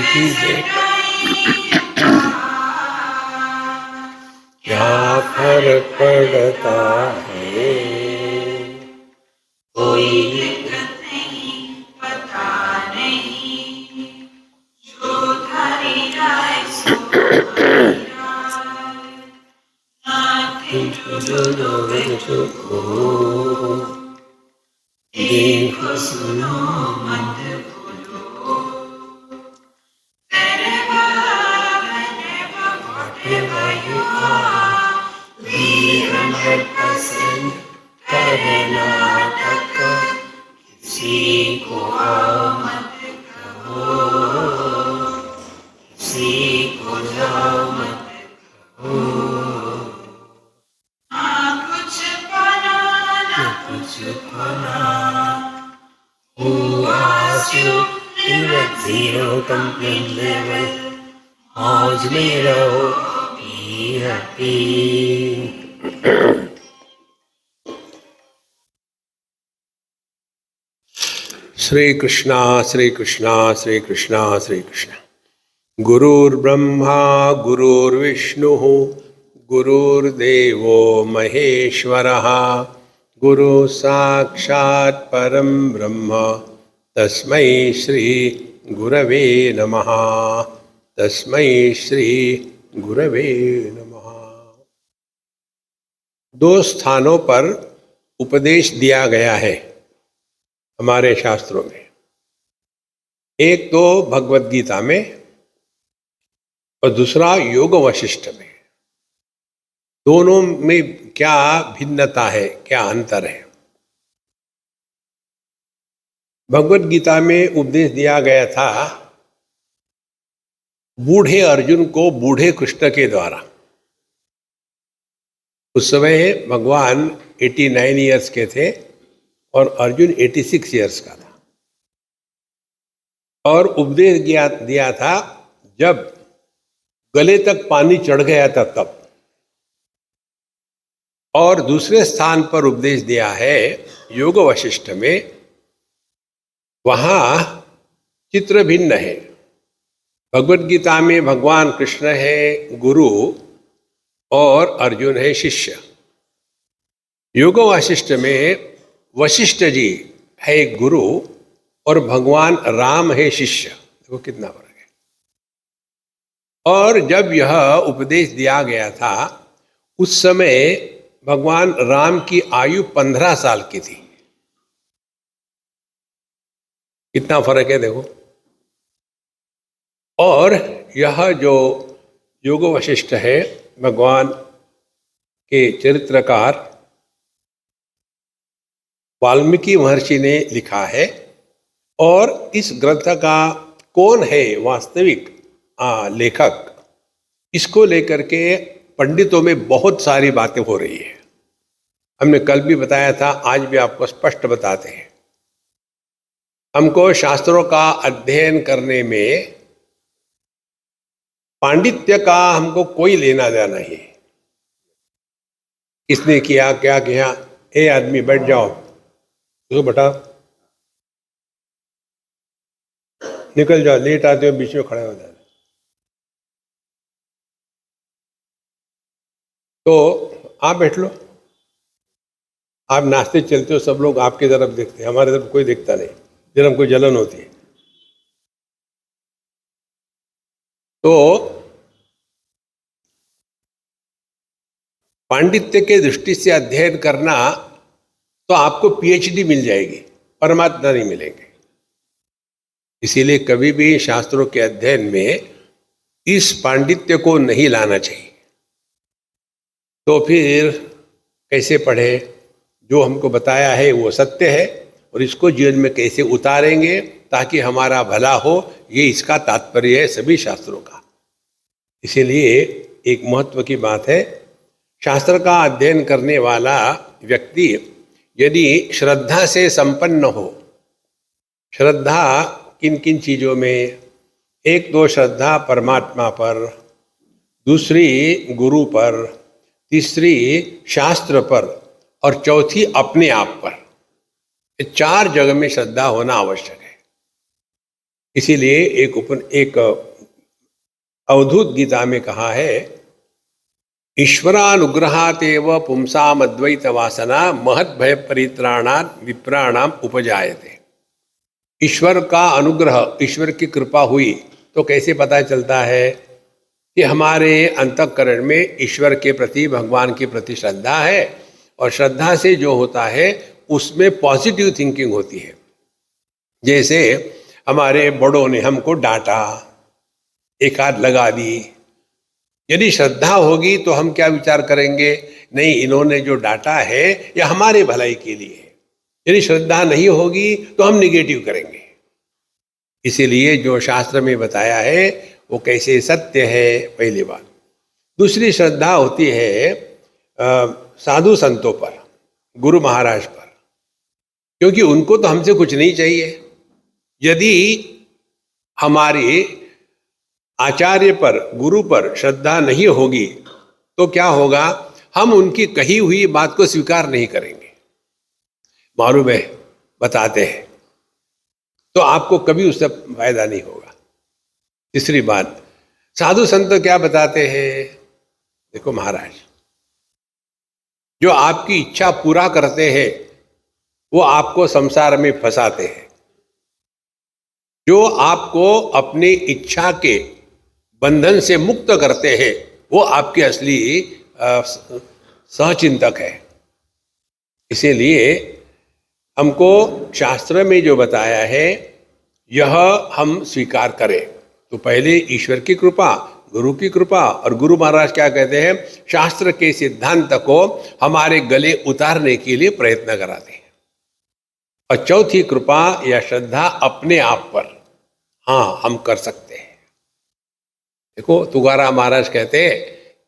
की जय। क्या फर्क पड़ता है, कोई दिक्कत नहीं, पता नहीं, जो धरी जाए सो धरी जाए, nothing to do, nowhere to go, देखो सुनो मत भूलो, whatever you are, be 100% Karnataka, किसी को आओ मत कहो, किसी को जाओ मत कहो, ना कुछ पाना ना कुछ खोना, who asked you in a zero complaint level, मौज में रहो, be happy। श्री कृष्णा श्री कृष्णा श्री कृष्णा श्री कृष्णा। गुरुर्ब्रह्मा गुरुर्विष्णुः गुरुर्देवो महेश्वरः, गुरु साक्षात् परं ब्रह्म तस्मै श्री गुरवे नमः, तस्मै श्री गुरवे नमः। दो स्थानों पर उपदेश दिया गया है हमारे शास्त्रों में, एक तो भगवद गीता में और दूसरा योग वशिष्ठ में। दोनों में क्या भिन्नता है, क्या अंतर है? भगवद गीता में उपदेश दिया गया था बूढ़े अर्जुन को बूढ़े कृष्ण के द्वारा। उस समय भगवान 89 इयर्स के थे और अर्जुन 86 इयर्स का था, और उपदेश दिया था जब गले तक पानी चढ़ गया था तब। और दूसरे स्थान पर उपदेश दिया है योग वशिष्ठ में, वहां चित्र भिन्न है। भगवद गीता में भगवान कृष्ण है गुरु और अर्जुन है शिष्य। योग वशिष्ठ में वशिष्ठ जी है गुरु और भगवान राम है शिष्य। देखो कितना फर्क है। और जब यह उपदेश दिया गया था उस समय भगवान राम की आयु 15 साल की थी। कितना फर्क है देखो। और यह जो योग वशिष्ठ है भगवान के चरित्रकार वाल्मीकि महर्षि ने लिखा है, और इस ग्रंथ का कौन है वास्तविक लेखक, इसको लेकर के पंडितों में बहुत सारी बातें हो रही है। हमने कल भी बताया था, आज भी आपको स्पष्ट बताते हैं। हमको शास्त्रों का अध्ययन करने में पांडित्य का हमको कोई लेना देना नहीं। किसने किया, क्या किया, ए आदमी बैठ जाओ, तो बेटा निकल जाओ, लेट आते हो बीच में खड़े हो जाते। तो आप बैठ लो, आप नाश्ते चलते हो, सब लोग आपकी तरफ देखते हैं, हमारे तरफ कोई देखता नहीं, जब हमको जलन होती है। तो पांडित्य के दृष्टि से अध्ययन करना तो आपको पीएचडी मिल जाएगी, परमात्मा नहीं मिलेंगे। इसीलिए कभी भी शास्त्रों के अध्ययन में इस पांडित्य को नहीं लाना चाहिए। तो फिर कैसे पढ़े? जो हमको बताया है वो सत्य है, और इसको जीवन में कैसे उतारेंगे ताकि हमारा भला हो, ये इसका तात्पर्य है सभी शास्त्रों का। इसीलिए एक महत्व की बात है, शास्त्र का अध्ययन करने वाला व्यक्ति यदि श्रद्धा से संपन्न हो, श्रद्धा किन किन चीज़ों में, एक तो श्रद्धा परमात्मा पर, दूसरी गुरु पर, तीसरी शास्त्र पर, और चौथी अपने आप पर। ये 4 जगह में श्रद्धा होना आवश्यक है। इसीलिए एक अवधूत गीता में कहा है, ईश्वरानुग्रहातेव पुंसाम अद्वैत वासना महद भय परित्राणात् विप्राणाम उपजायते। ईश्वर का अनुग्रह, ईश्वर की कृपा हुई तो कैसे पता चलता है कि हमारे अंतःकरण में ईश्वर के प्रति, भगवान के प्रति श्रद्धा है, और श्रद्धा से जो होता है उसमें पॉजिटिव थिंकिंग होती है। जैसे हमारे बड़ों ने हमको डांटा, एक आध लगा दी, यदि श्रद्धा होगी तो हम क्या विचार करेंगे, नहीं इन्होंने जो डांटा है यह हमारे भलाई के लिए है। यदि श्रद्धा नहीं होगी तो हम निगेटिव करेंगे। इसीलिए जो शास्त्र में बताया है वो कैसे सत्य है, पहली बात। दूसरी श्रद्धा होती है साधु संतों पर, गुरु महाराज पर, क्योंकि उनको तो हमसे कुछ नहीं चाहिए। यदि हमारे आचार्य पर, गुरु पर श्रद्धा नहीं होगी तो क्या होगा, हम उनकी कही हुई बात को स्वीकार नहीं करेंगे। मालूम है, बताते हैं, तो आपको कभी उससे फायदा नहीं होगा। तीसरी बात, साधु संत क्या बताते हैं, देखो महाराज, जो आपकी इच्छा पूरा करते हैं वो आपको संसार में फंसाते हैं। जो आपको अपनी इच्छा के बंधन से मुक्त करते हैं वो आपके असली सहचिंतक है। इसीलिए हमको शास्त्र में जो बताया है यह हम स्वीकार करें। तो पहले ईश्वर की कृपा, गुरु की कृपा, और गुरु महाराज क्या कहते हैं, शास्त्र के सिद्धांत को हमारे गले उतारने के लिए प्रयत्न कराते हैं। और चौथी कृपा या श्रद्धा अपने आप पर, हाँ हम कर सकते हैं। देखो तुकाराम महाराज कहते हैं,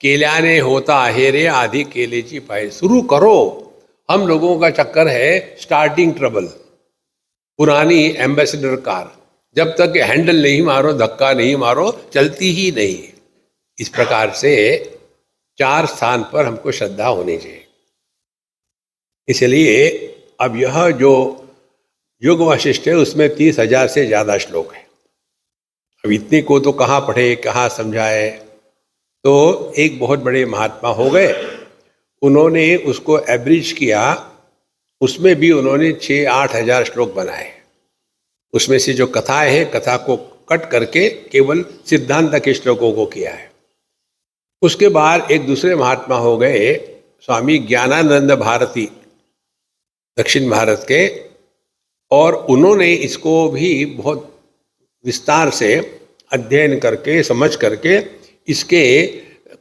केल्याने होता आहे रे आधी केलेची पाय। शुरू करो। हम लोगों का चक्कर है स्टार्टिंग ट्रबल। पुरानी एम्बेसडर कार, जब तक हैंडल नहीं मारो, धक्का नहीं मारो, चलती ही नहीं। इस प्रकार से 4 स्थान पर हमको श्रद्धा होनी चाहिए। इसलिए अब यह जो योग वशिष्ठ है उसमें 30,000 से ज़्यादा श्लोक है। अब इतने को तो कहाँ पढ़े, कहाँ समझाए। तो एक बहुत बड़े महात्मा हो गए, उन्होंने उसको एवरेज किया, उसमें भी उन्होंने 6-8 हज़ार श्लोक बनाए। उसमें से जो कथाएं हैं, कथा को कट करके केवल सिद्धांत के श्लोकों को किया है। उसके बाद एक दूसरे महात्मा हो गए स्वामी ज्ञानानंद भारती, दक्षिण भारत के, और उन्होंने इसको भी बहुत विस्तार से अध्ययन करके, समझ करके, इसके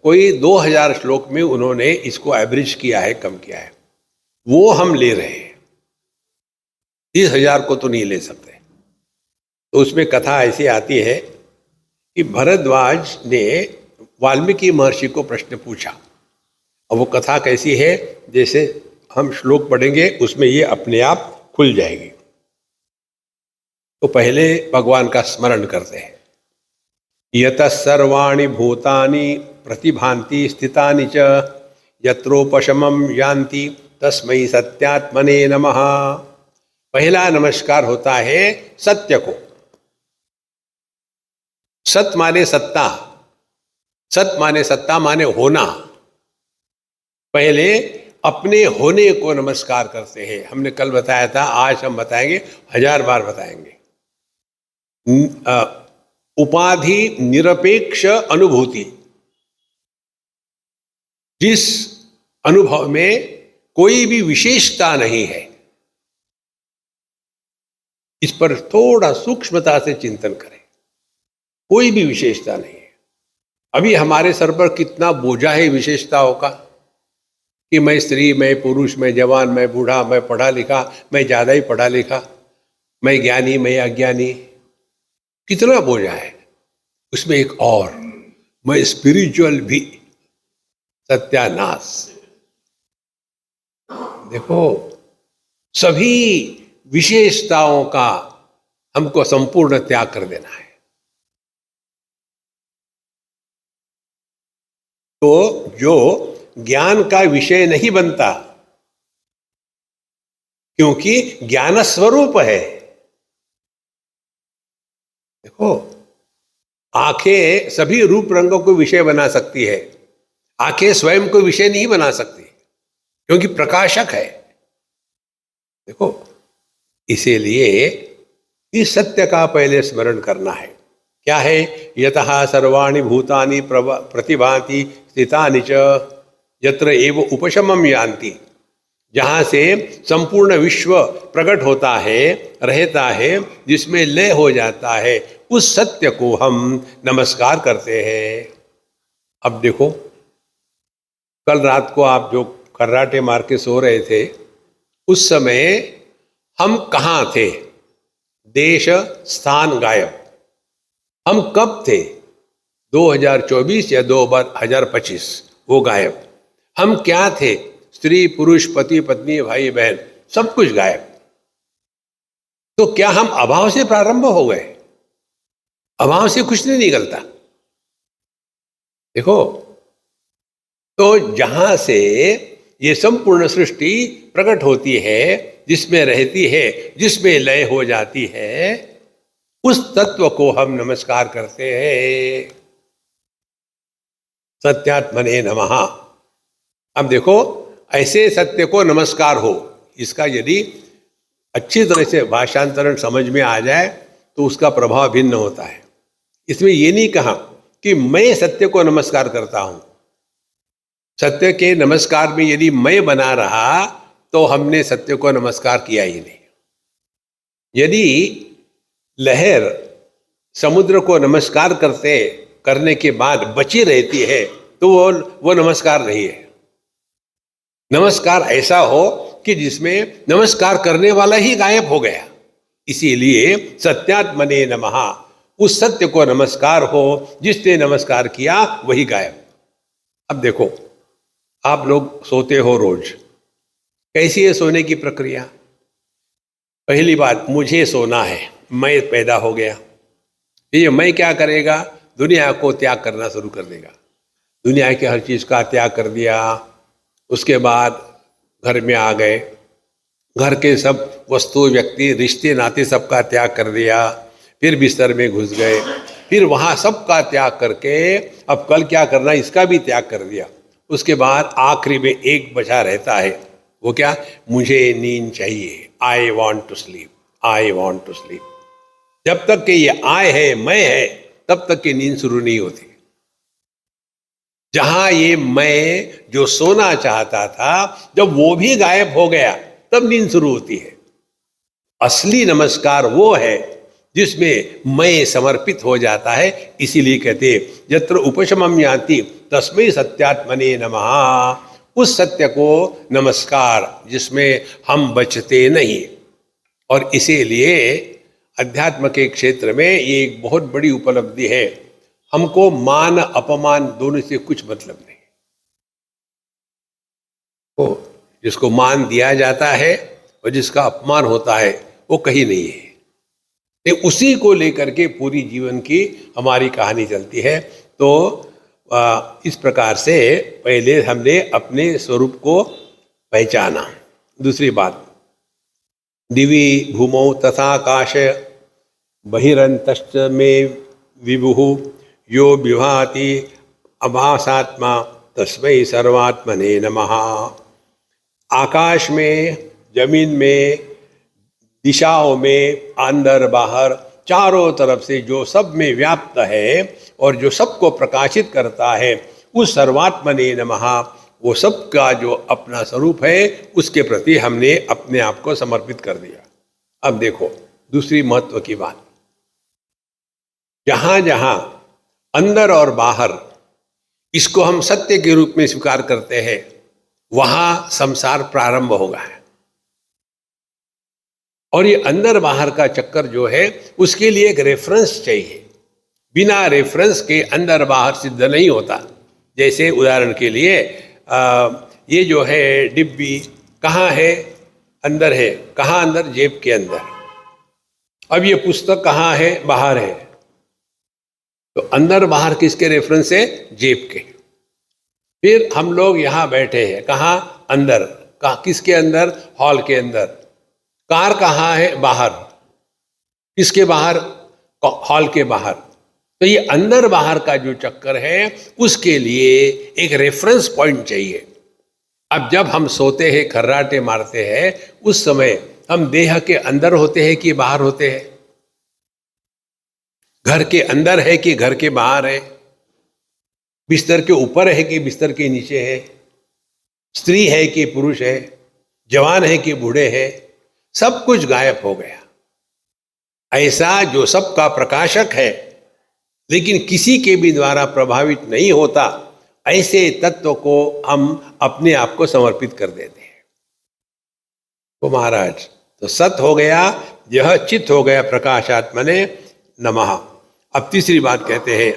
कोई 2000 श्लोक में उन्होंने इसको एवरेज किया है, कम किया है। वो हम ले रहे हैं, 30,000 को तो नहीं ले सकते। तो उसमें कथा ऐसी आती है कि भरद्वाज ने वाल्मीकि महर्षि को प्रश्न पूछा, और वो कथा कैसी है, जैसे हम श्लोक पढ़ेंगे उसमें ये अपने आप खुल जाएगी। तो पहले भगवान का स्मरण करते हैं। यतः सर्वाणि भूतानि प्रतिभान्ति स्थितानि च यत्रोपशमं यान्ति तस्मै सत्यात्मने नमः। पहला नमस्कार होता है सत्य को। सत माने सत्ता, सत माने सत्ता माने होना। पहले अपने होने को नमस्कार करते हैं। हमने कल बताया था, आज हम बताएंगे, 1000 बार बताएंगे। उपाधि निरपेक्ष अनुभूति, जिस अनुभव में कोई भी विशेषता नहीं है, इस पर थोड़ा सूक्ष्मता से चिंतन करें। कोई भी विशेषता नहीं है। अभी हमारे सर पर कितना बोझा है विशेषताओं का, कि मैं स्त्री, मैं पुरुष, मैं जवान, मैं बूढ़ा, मैं पढ़ा लिखा, मैं ज़्यादा ही पढ़ा लिखा, मैं ज्ञानी, मैं अज्ञानी, कितना बोझा है। उसमें एक और, मैं स्पिरिचुअल भी, सत्यानाश। देखो, सभी विशेषताओं का हमको संपूर्ण त्याग कर देना है। तो जो ज्ञान का विषय नहीं बनता, क्योंकि ज्ञान स्वरूप है। देखो, आंखें सभी रूप रंगों को विषय बना सकती है, आंखें स्वयं को विषय नहीं बना सकती क्योंकि प्रकाशक है। देखो, इसीलिए इस सत्य का पहले स्मरण करना है। क्या है? यतः सर्वाणि भूतानि प्रतिभाति स्थितानि च यत्र एव उपशमम यान्ति। जहां से संपूर्ण विश्व प्रकट होता है, रहता है, जिसमें लय हो जाता है, उस सत्य को हम नमस्कार करते हैं। अब देखो, कल रात को आप जो खर्राटे मार के सो रहे थे, उस समय हम कहाँ थे? देश स्थान गायब। हम कब थे? 2024 या 2025, वो गायब। हम क्या थे? स्त्री पुरुष, पति पत्नी, भाई बहन, सब कुछ गायब। तो क्या हम अभाव से प्रारंभ हो गए? अभाव से कुछ नहीं निकलता। देखो, तो जहां से ये संपूर्ण सृष्टि प्रकट होती है, जिसमें रहती है, जिसमें लय हो जाती है, उस तत्व को हम नमस्कार करते हैं। सत्यात्मने नमः। अब देखो, ऐसे सत्य को नमस्कार हो, इसका यदि अच्छी तरह से भाषांतरण समझ में आ जाए तो उसका प्रभाव भिन्न होता है। इसमें ये नहीं कहा कि मैं सत्य को नमस्कार करता हूं। सत्य के नमस्कार में यदि मैं बना रहा तो हमने सत्य को नमस्कार किया ही नहीं। यदि लहर समुद्र को नमस्कार करने के बाद बची रहती है तो वो नमस्कार नहीं है। नमस्कार ऐसा हो कि जिसमें नमस्कार करने वाला ही गायब हो गया। इसीलिए सत्यात्मने नमः, उस सत्य को नमस्कार हो, जिसने नमस्कार किया वही गायब। अब देखो, आप लोग सोते हो रोज, कैसी है सोने की प्रक्रिया? पहली बात, मुझे सोना है, मैं पैदा हो गया। ये मैं क्या करेगा? दुनिया को त्याग करना शुरू कर देगा। दुनिया की हर चीज का त्याग कर दिया। उसके बाद घर में आ गए, घर के सब वस्तु, व्यक्ति, रिश्ते, नाते, सबका त्याग कर दिया। फिर बिस्तर में घुस गए, फिर वहाँ सबका त्याग करके अब कल क्या करना, इसका भी त्याग कर दिया। उसके बाद आखिरी में एक बचा रहता है, वो क्या? मुझे नींद चाहिए। I want to sleep, I want to sleep. जब तक कि ये आय है, मैं है, तब तक की नींद शुरू नहीं होती। जहां ये मैं जो सोना चाहता था, जब वो भी गायब हो गया, तब नींद शुरू होती है। असली नमस्कार वो है जिसमें मैं समर्पित हो जाता है। इसीलिए कहते यत्र उपशमम यान्ति तस्मै सत्यात्मने नमः। उस सत्य को नमस्कार जिसमें हम बचते नहीं। और इसीलिए अध्यात्म के क्षेत्र में ये एक बहुत बड़ी उपलब्धि है। हमको मान अपमान दोनों से कुछ मतलब नहीं। तो जिसको मान दिया जाता है और जिसका अपमान होता है, वो कहीं नहीं है। तो उसी को लेकर के पूरी जीवन की हमारी कहानी चलती है। तो इस प्रकार से पहले हमने अपने स्वरूप को पहचाना। दूसरी बात, दिवि भूमौ तथाकाश बहिरंतश्च में विभुः यो विभाति अभासात्मा तस्मै सर्वात्मने नमः। आकाश में, जमीन में, दिशाओं में, अंदर बाहर, चारों तरफ से जो सब में व्याप्त है और जो सबको प्रकाशित करता है, उस सर्वात्मने नमः, वो सबका जो अपना स्वरूप है, उसके प्रति हमने अपने आप को समर्पित कर दिया। अब देखो दूसरी महत्व की बात, जहां जहां अंदर और बाहर इसको हम सत्य के रूप में स्वीकार करते हैं, वहां संसार प्रारंभ होगा। और ये अंदर बाहर का चक्कर जो है, उसके लिए एक रेफरेंस चाहिए। बिना रेफरेंस के अंदर बाहर सिद्ध नहीं होता। जैसे उदाहरण के लिए ये जो है डिब्बी कहाँ है? अंदर है। कहाँ अंदर? जेब के अंदर। अब ये पुस्तक कहाँ है? बाहर है। तो अंदर बाहर किसके रेफरेंस है? जेब के। फिर हम लोग यहाँ बैठे हैं, कहाँ? अंदर। कहाँ? किसके अंदर? हॉल के अंदर। कार कहाँ है? बाहर। किसके बाहर? हॉल के बाहर। तो ये अंदर बाहर का जो चक्कर है, उसके लिए एक रेफरेंस पॉइंट चाहिए। अब जब हम सोते हैं, खर्राटे मारते हैं, उस समय हम देह के अंदर होते हैं कि बाहर होते हैं? घर के अंदर है कि घर के बाहर है? बिस्तर के ऊपर है कि बिस्तर के नीचे है? स्त्री है कि पुरुष है? जवान है कि बूढ़े है? सब कुछ गायब हो गया। ऐसा जो सबका प्रकाशक है लेकिन किसी के भी द्वारा प्रभावित नहीं होता, ऐसे तत्व को हम अपने आप को समर्पित कर देते हैं। तो महाराज, तो सत हो गया, यह चित हो गया, प्रकाशात्मने नमः। अब तीसरी बात कहते हैं,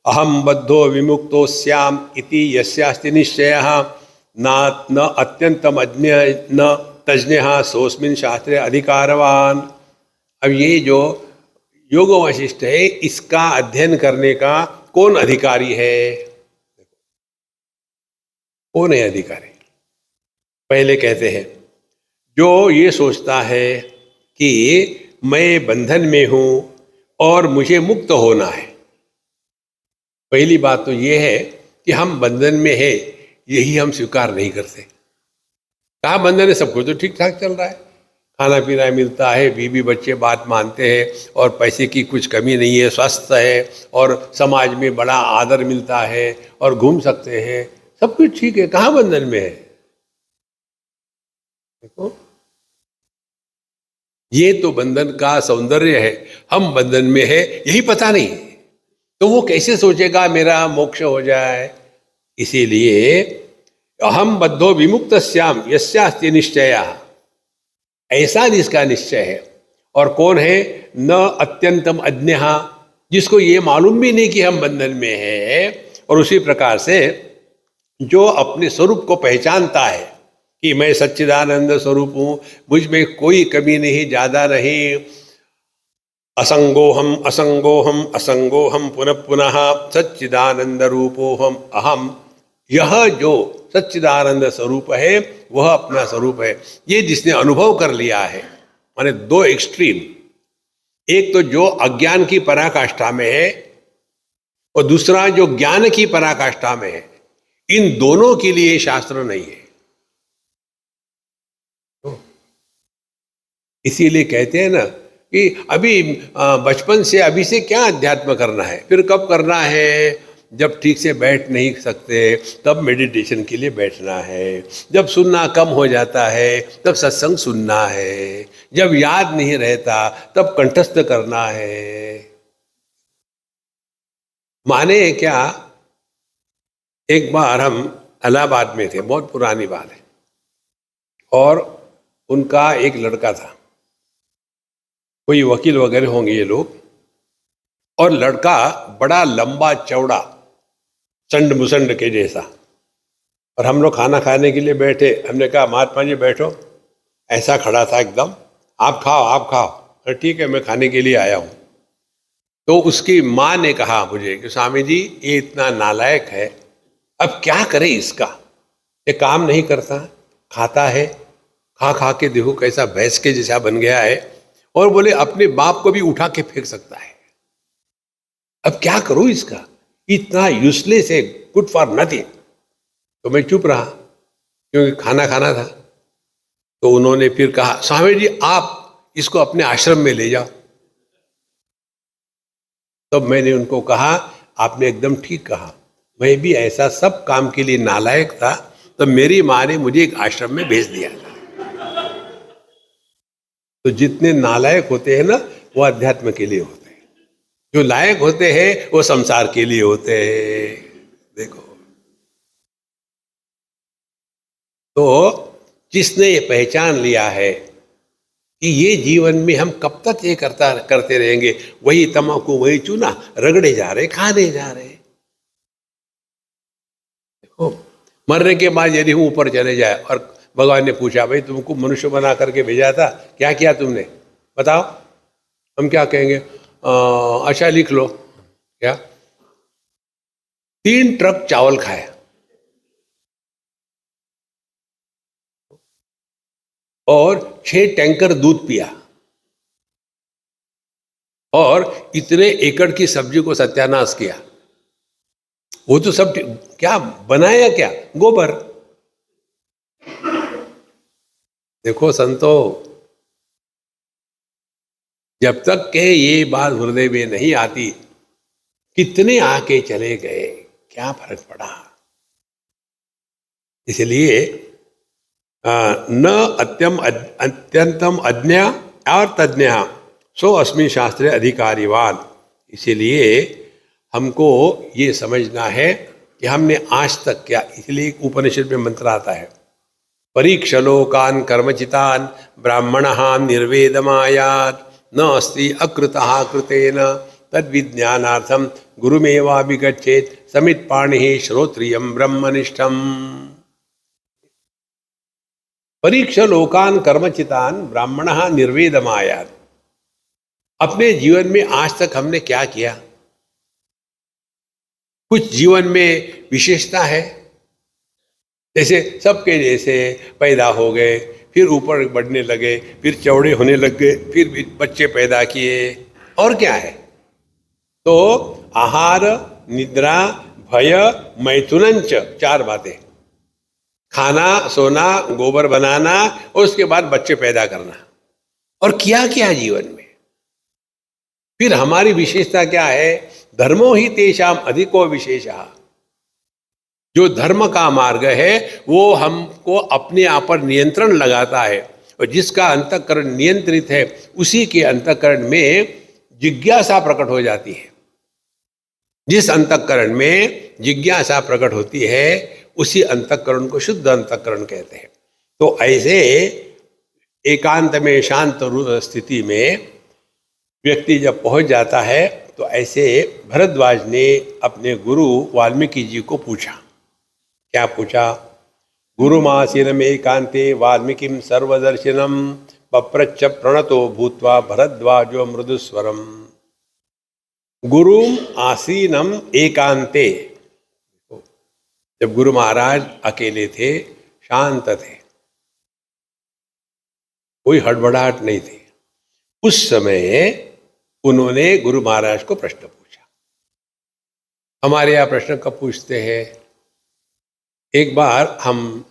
अहम बद्धो विमुक्तो श्याम इति यस्यास्ति निश्चयः न अत्यंतम अज्ञ न तज्ञः सोस्मिन् शास्त्रे अधिकारवान। अब ये जो योग वशिष्ठ है, इसका अध्ययन करने का कौन अधिकारी है? कौन है अधिकारी? पहले कहते हैं, जो ये सोचता है कि मैं बंधन में हूं और मुझे मुक्त होना है। पहली बात तो ये है कि हम बंधन में है, यही हम स्वीकार नहीं करते। कहा बंधन है, सब कुछ तो ठीक ठाक चल रहा है, खाना पीना मिलता है, बीवी बच्चे बात मानते हैं और पैसे की कुछ कमी नहीं है, स्वस्थ है और समाज में बड़ा आदर मिलता है और घूम सकते हैं, सब कुछ ठीक है। कहाँ बंधन में है? देखो, ये तो बंधन का सौंदर्य है। हम बंधन में है यही पता नहीं, तो वो कैसे सोचेगा मेरा मोक्ष हो जाए? इसीलिए अहम बद्धो विमुक्त श्याम यस्यास्ति निश्चय, ऐसा जिसका निश्चय है। और कौन है? न अत्यंतम अज्ञ, जिसको ये मालूम भी नहीं कि हम बंधन में हैं। और उसी प्रकार से जो अपने स्वरूप को पहचानता है कि मैं सच्चिदानंद स्वरूप हूं, मुझ में कोई कमी नहीं, ज्यादा नहीं, असंगोहम असंगोहम असंगोहम पुनः पुनः सच्चिदानंद रूपोहम अहम, यह जो सच्चिदानंद स्वरूप है वह अपना स्वरूप है। ये जिसने अनुभव कर लिया है, माने दो एक्सट्रीम, एक तो जो अज्ञान की पराकाष्ठा में है और दूसरा जो ज्ञान की पराकाष्ठा में है, इन दोनों के लिए शास्त्र नहीं है। इसीलिए कहते हैं ना कि अभी बचपन से अभी से क्या अध्यात्म करना है, फिर कब करना है? जब ठीक से बैठ नहीं सकते तब मेडिटेशन के लिए बैठना है, जब सुनना कम हो जाता है तब सत्संग सुनना है, जब याद नहीं रहता तब कंठस्थ करना है। माने क्या, एक बार हम इलाहाबाद में थे, बहुत पुरानी बात है, और उनका एक लड़का था, कोई वकील वगैरह होंगे ये लोग, और लड़का बड़ा लंबा चौड़ा, चंड मुसंड के जैसा। और हम लोग खाना खाने के लिए बैठे, हमने कहा महात्मा जी बैठो, ऐसा खड़ा था एकदम, आप खाओ आप खाओ। अरे ठीक है, मैं खाने के लिए आया हूँ। तो उसकी माँ ने कहा मुझे कि स्वामी जी ये इतना नालायक है, अब क्या करे इसका, ये काम नहीं करता, खाता है, खा खा के देखो कैसा भैंस के जैसा बन गया है, और बोले अपने बाप को भी उठा के फेंक सकता है, अब क्या करूं इसका, इतना यूजलेस है, गुड फॉर नथिंग। तो मैं चुप रहा क्योंकि खाना खाना था। तो उन्होंने फिर कहा स्वामी जी आप इसको अपने आश्रम में ले जाओ। तब मैंने उनको कहा आपने एकदम ठीक कहा, मैं भी ऐसा सब काम के लिए नालायक था, तो मेरी माँ ने मुझे एक आश्रम में भेज दिया था। तो जितने नालायक होते हैं ना, वो अध्यात्म के लिए होते हैं, जो लायक होते हैं वो संसार के लिए होते हैं। देखो, तो जिसने ये पहचान लिया है कि ये जीवन में हम कब तक ये करते रहेंगे, वही तम्बाकू वही चूना रगड़े जा रहे, खाने जा रहे। देखो, मरने के बाद यदि हम ऊपर चले जाए और भगवान ने पूछा भाई तुमको मनुष्य बना करके भेजा था, क्या किया तुमने, बताओ, हम क्या कहेंगे? अच्छा लिख लो, क्या 3 ट्रक चावल खाया और 6 टैंकर दूध पिया और इतने एकड़ की सब्जी को सत्यानाश किया। वो तो सब क्या बनाया, क्या गोबर। देखो संतो, जब तक के ये बात हृदय में नहीं आती, कितने आके चले गए, क्या फर्क पड़ा। इसलिए न अत्यंतम अज्ञा और तज्ञ सो अस्मि शास्त्रे अधिकारीवान। इसीलिए हमको ये समझना है कि हमने आज तक क्या, इसलिए उपनिषद में मंत्र आता है, परीक्षलोकान कर्मचितान ब्राह्मणः निर्वेदमायात न अस्ति अकृतः कृतेन तद्विज्ञानार्थम गुरुमेवाभिगच्छेत् समित्पाणिः श्रोत्रियं ब्रह्मनिष्ठम्। परीक्ष लोकान कर्मचितान ब्राह्मणः निर्वेदमायात। अपने जीवन में आज तक हमने क्या किया? कुछ जीवन में विशेषता है, जैसे सबके जैसे पैदा हो गए, फिर ऊपर बढ़ने लगे, फिर चौड़े होने लग गए, फिर भी बच्चे पैदा किए, और क्या है? तो आहार, निद्रा, भय, मैथुनंच, 4 बातें। खाना, सोना, गोबर बनाना, और उसके बाद बच्चे पैदा करना, और क्या क्या जीवन में। फिर हमारी विशेषता क्या है? धर्मो ही तेषाम अधिको विशेषः। जो धर्म का मार्ग है वो हमको अपने आप पर नियंत्रण लगाता है, और जिसका अंतःकरण नियंत्रित है उसी के अंतःकरण में जिज्ञासा प्रकट हो जाती है। जिस अंतःकरण में जिज्ञासा प्रकट होती है उसी अंतःकरण को शुद्ध अंतःकरण कहते हैं। तो ऐसे एकांत में शांत स्थिति में व्यक्ति जब पहुंच जाता है, तो ऐसे भरद्वाज ने अपने गुरु वाल्मीकि जी को पूछा। क्या पूछा? गुरुमासीनम एकांते वाल्मीकिम सर्वदर्शिनम पप्रच्छ प्रणतो भूत्वा भरद्वाजो मृदुस्वरम। गुरुम आसीनम एकांते, जब गुरु महाराज अकेले थे, शांत थे, कोई हड़बड़ाहट नहीं थी, उस समय उन्होंने गुरु महाराज को प्रश्न पूछा। हमारे यहाँ प्रश्न कब पूछते हैं? एक बार हम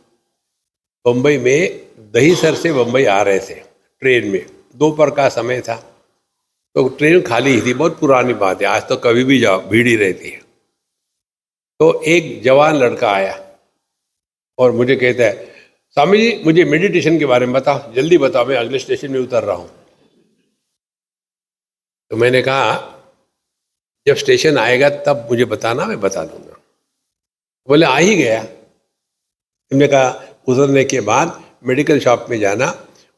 बम्बई में, दहीसर से बम्बई आ रहे थे ट्रेन में, दोपहर का समय था, तो ट्रेन खाली ही थी। बहुत पुरानी बात है, आज तो कभी भी जाओ भीड़ ही रहती है। तो एक जवान लड़का आया और मुझे कहता है, स्वामी जी मुझे मेडिटेशन के बारे में बताओ, जल्दी बताओ, मैं अगले स्टेशन में उतर रहा हूँ। तो मैंने कहा जब स्टेशन आएगा तब मुझे बताना, मैं बता दूंगा। बोले आ ही गया। मैंने कहा उतरने के बाद मेडिकल शॉप में जाना,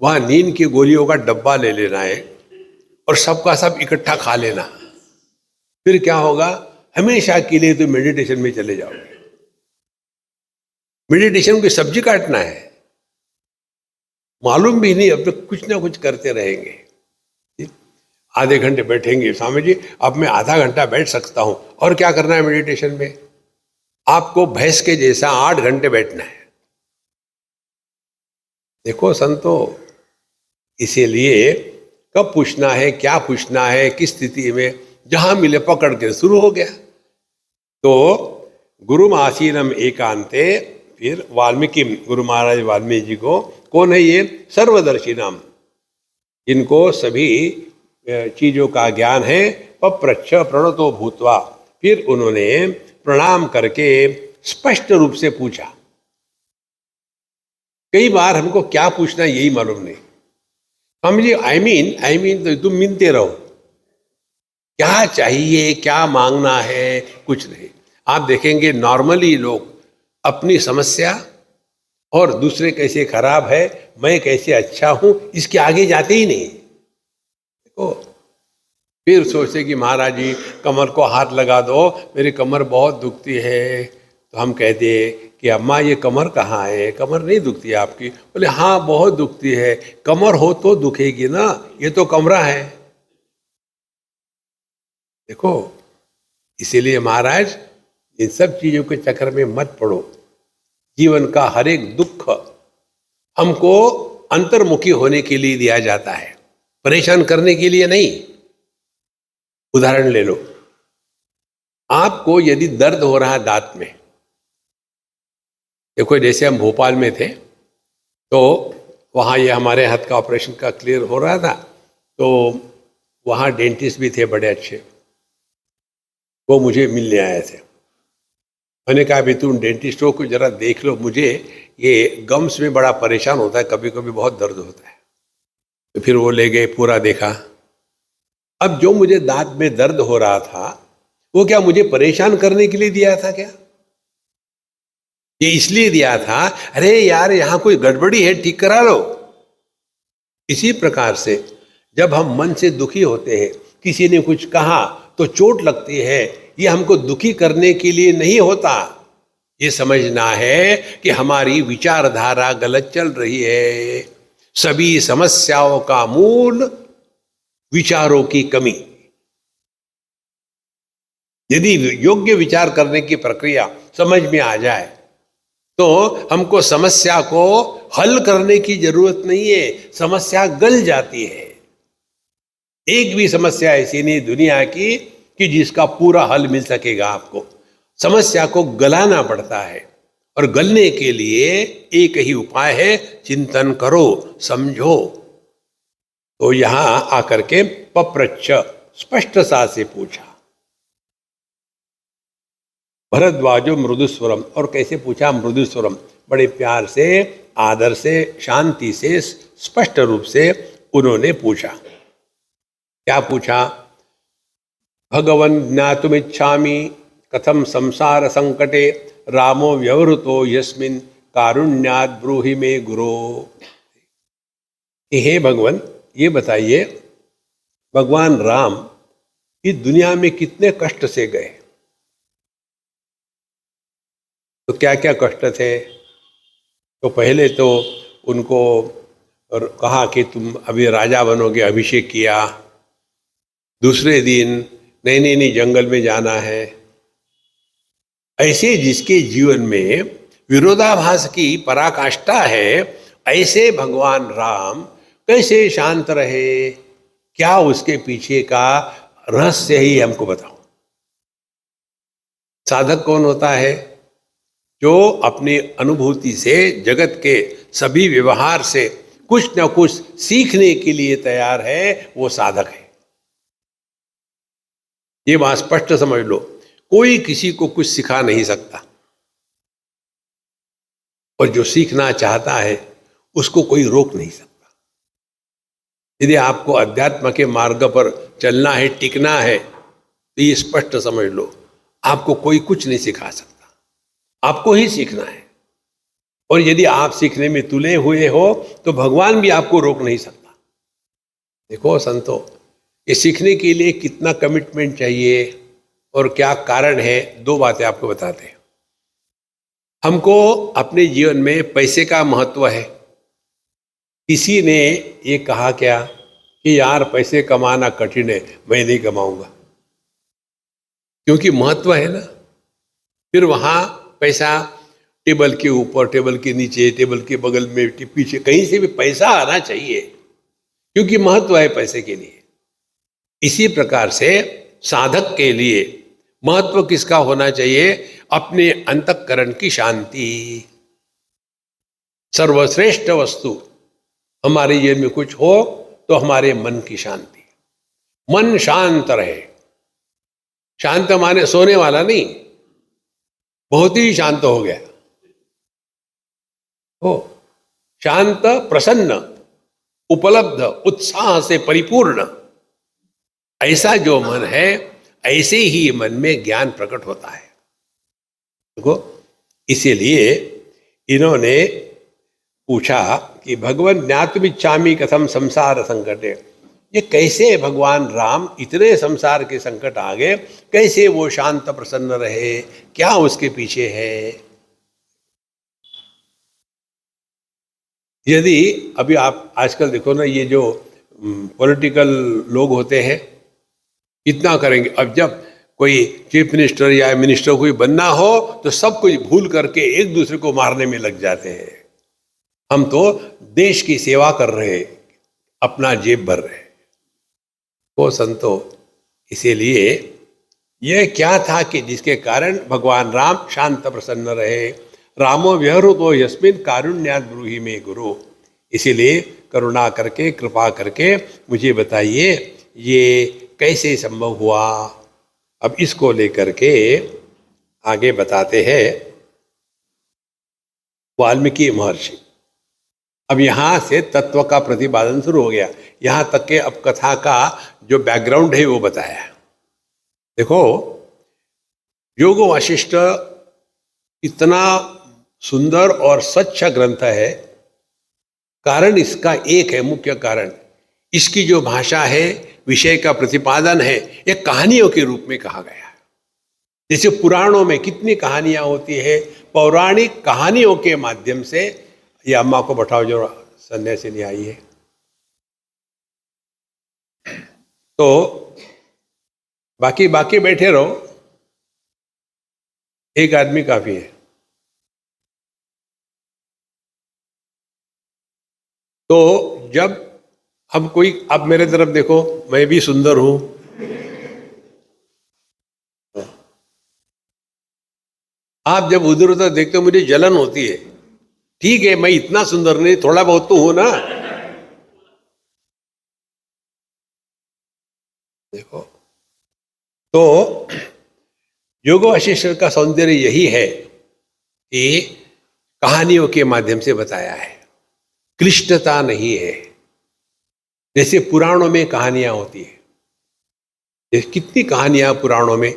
वहाँ नींद की गोलियों का डब्बा ले लेना है और सबका सब इकट्ठा खा लेना। फिर क्या होगा, हमेशा के लिए तो मेडिटेशन में चले जाओगे। मेडिटेशन की सब्जी काटना है, मालूम भी नहीं, अब तो कुछ ना कुछ करते रहेंगे। आधे घंटे बैठेंगे, स्वामी जी अब मैं आधा घंटा बैठ सकता हूं, और क्या करना है मेडिटेशन में? आपको भैंस के जैसा 8 घंटे बैठना है। देखो संतो, इसीलिए कब पूछना है, क्या पूछना है, किस स्थिति में, जहां मिले पकड़ के शुरू हो गया। तो गुरु आसीनम एकांते, फिर वाल्मीकि, गुरु महाराज वाल्मीकि जी को, कौन है ये? सर्वदर्शी नाम, इनको सभी चीजों का ज्ञान है। पप्रच्छ प्रणतो भूत्वा, फिर उन्होंने प्रणाम करके स्पष्ट रूप से पूछा। कई बार हमको क्या पूछना यही मालूम नहीं। स्वामी जी आई मीन तो तुम मिलते रहो, क्या चाहिए, क्या मांगना है, कुछ नहीं। आप देखेंगे नॉर्मली लोग अपनी समस्या और दूसरे कैसे खराब है, मैं कैसे अच्छा हूं, इसके आगे जाते ही नहीं। देखो, फिर सोचते कि महाराज जी कमर को हाथ लगा दो, मेरी कमर बहुत दुखती है। तो हम कहते कि अम्मा ये कमर कहाँ है, कमर नहीं दुखती है आपकी? बोले हाँ बहुत दुखती है। कमर हो तो दुखेगी ना, ये तो कमरा है। देखो, इसीलिए महाराज इन सब चीजों के चक्कर में मत पड़ो। जीवन का हर एक दुख हमको अंतर्मुखी होने के लिए दिया जाता है, परेशान करने के लिए नहीं। उदाहरण ले लो, आपको यदि दर्द हो रहा है दांत में, देखो जैसे हम भोपाल में थे तो वहाँ ये हमारे हाथ का ऑपरेशन का क्लियर हो रहा था, तो वहाँ डेंटिस्ट भी थे बड़े अच्छे, वो मुझे मिलने आए थे। मैंने कहा भी तुम डेंटिस्ट हो, को जरा देख लो, मुझे ये गम्स में बड़ा परेशान होता है, कभी कभी बहुत दर्द होता है। तो फिर वो ले गए, पूरा देखा। अब जो मुझे दांत में दर्द हो रहा था वो क्या मुझे परेशान करने के लिए दिया था क्या? ये इसलिए दिया था, अरे यार यहाँ कोई गड़बड़ी है, ठीक करा लो। इसी प्रकार से जब हम मन से दुखी होते हैं, किसी ने कुछ कहा तो चोट लगती है, ये हमको दुखी करने के लिए नहीं होता। ये समझना है कि हमारी विचारधारा गलत चल रही है। सभी समस्याओं का मूल विचारों की कमी। यदि योग्य विचार करने की प्रक्रिया समझ में आ जाए तो हमको समस्या को हल करने की जरूरत नहीं है, समस्या गल जाती है। एक भी समस्या ऐसी नहीं दुनिया की कि जिसका पूरा हल मिल सकेगा आपको। समस्या को गलाना पड़ता है, और गलने के लिए एक ही उपाय है, चिंतन करो, समझो। तो यहां आकर के पप्रच्छ, स्पष्टता से पूछा भरद्वाजो मृदुस्वरम। और कैसे पूछा? मृदुस्वरम, बड़े प्यार से, आदर से, शांति से, स्पष्ट रूप से उन्होंने पूछा। क्या पूछा? भगवन् ज्ञातुमिच्छामि कथम संसार संकटे रामो व्यवहृतो यस्मिन् कारुण्यात् ब्रूहि मे गुरो। हे भगवान, ये बताइए भगवान राम इस दुनिया में कितने कष्ट से गए? तो क्या क्या कष्ट थे? तो पहले तो उनको कहा कि तुम अभी राजा बनोगे, अभिषेक किया। दूसरे दिन नहीं नहीं नहीं, जंगल में जाना है। ऐसे जिसके जीवन में विरोधाभास की पराकाष्ठा है, ऐसे भगवान राम कैसे शांत रहे? क्या उसके पीछे का रहस्य ही हमको बताओ। साधक कौन होता है? जो अपनी अनुभूति से, जगत के सभी व्यवहार से कुछ न कुछ सीखने के लिए तैयार है, वो साधक है। ये बात स्पष्ट समझ लो। कोई किसी को कुछ सिखा नहीं सकता, और जो सीखना चाहता है उसको कोई रोक नहीं सकता। यदि आपको अध्यात्म के मार्ग पर चलना है, टिकना है, तो ये स्पष्ट समझ लो, आपको कोई कुछ नहीं सिखा सकता, आपको ही सीखना है। और यदि आप सीखने में तुले हुए हो तो भगवान भी आपको रोक नहीं सकता। देखो संतो, ये सीखने के लिए कितना कमिटमेंट चाहिए और क्या कारण है, दो बातें आपको बताते हैं। हमको अपने जीवन में पैसे का महत्व है। किसी ने ये कहा क्या कि यार पैसे कमाना कठिन है, मैं नहीं कमाऊंगा, क्योंकि महत्व है ना। फिर वहां पैसा टेबल के ऊपर, टेबल के नीचे, टेबल के बगल में, पीछे, कहीं से भी पैसा आना चाहिए, क्योंकि महत्व है पैसे के लिए। इसी प्रकार से साधक के लिए महत्व किसका होना चाहिए? अपने अंतःकरण की शांति। सर्वश्रेष्ठ वस्तु हमारे जीवन में कुछ हो तो हमारे मन की शांति। मन शांत रहे। शांत माने सोने वाला नहीं, बहुत ही शांत हो गया हो, शांत, प्रसन्न, उपलब्ध, उत्साह से परिपूर्ण, ऐसा जो मन है, ऐसे ही मन में ज्ञान प्रकट होता है। देखो, इसीलिए इन्होंने पूछा कि भगवान ज्ञातुमिच्छामि कथम संसार संकटे। ये कैसे भगवान राम इतने संसार के संकट आ गए, कैसे वो शांत प्रसन्न रहे, क्या उसके पीछे है? यदि अभी आप आजकल देखो ना, ये जो पॉलिटिकल लोग होते हैं, इतना करेंगे। अब जब कोई चीफ मिनिस्टर या मिनिस्टर कोई बनना हो तो सब कुछ भूल करके एक दूसरे को मारने में लग जाते हैं। हम तो देश की सेवा कर रहे हैं, अपना जेब भर रहे हैं। वो संतो, इसीलिए यह क्या था कि जिसके कारण भगवान राम शांत प्रसन्न रहे। रामो व्यहृतो यस्मिन कारुण्यात् ब्रूहि मे गुरु। इसीलिए करुणा करके, कृपा करके मुझे बताइए ये कैसे संभव हुआ। अब इसको लेकर के आगे बताते हैं वाल्मीकि महर्षि। अब यहां से तत्व का प्रतिपादन शुरू हो गया। यहां तक के अब कथा का जो बैकग्राउंड है वो बताया। देखो, योग वासिष्ठ इतना सुंदर और सच्चा ग्रंथ है। कारण इसका एक है, मुख्य कारण इसकी जो भाषा है, विषय का प्रतिपादन है, यह कहानियों के रूप में कहा गया है। जैसे पुराणों में कितनी कहानियां होती है, पौराणिक कहानियों के माध्यम से। ये अम्मा को बैठाओ जो सन्यासी नहीं आई है। तो बाकी बैठे रहो, एक आदमी काफी है। तो जब अब कोई, अब मेरे तरफ देखो, मैं भी सुंदर हूं। आप जब उधर उधर देखते हो मुझे जलन होती है। ठीक है, मैं इतना सुंदर नहीं, थोड़ा बहुत तो हूं ना। देखो, तो योग वासिष्ठ का सौंदर्य यही है कि कहानियों के माध्यम से बताया है, क्लिष्टता नहीं है। जैसे पुराणों में कहानियां होती है, कितनी कहानियां पुराणों में,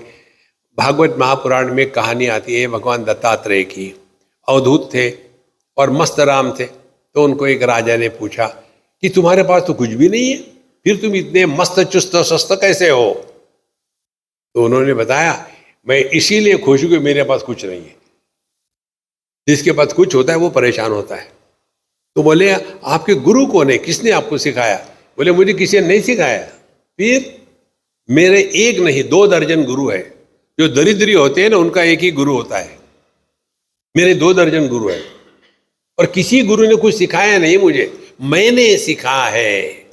भागवत महापुराण में कहानी आती है भगवान दत्तात्रेय की। अवधूत थे और मस्त राम थे। तो उनको एक राजा ने पूछा कि तुम्हारे पास तो कुछ भी नहीं है, फिर तुम इतने मस्त चुस्त स्वस्थ कैसे हो। तो उन्होंने बताया, मैं इसीलिए खुश हूं कि मेरे पास कुछ नहीं है। जिसके पास कुछ होता है वो परेशान होता है। तो बोले, आपके गुरु कौन है, किसने आपको सिखाया। बोले, मुझे किसी ने नहीं सिखाया। फिर मेरे एक नहीं 2 दर्जन गुरु है। जो दरिद्री होते हैं ना, उनका एक ही गुरु होता है। मेरे 2 दर्जन गुरु है और किसी गुरु ने कुछ सिखाया नहीं मुझे, मैंने सीखा है।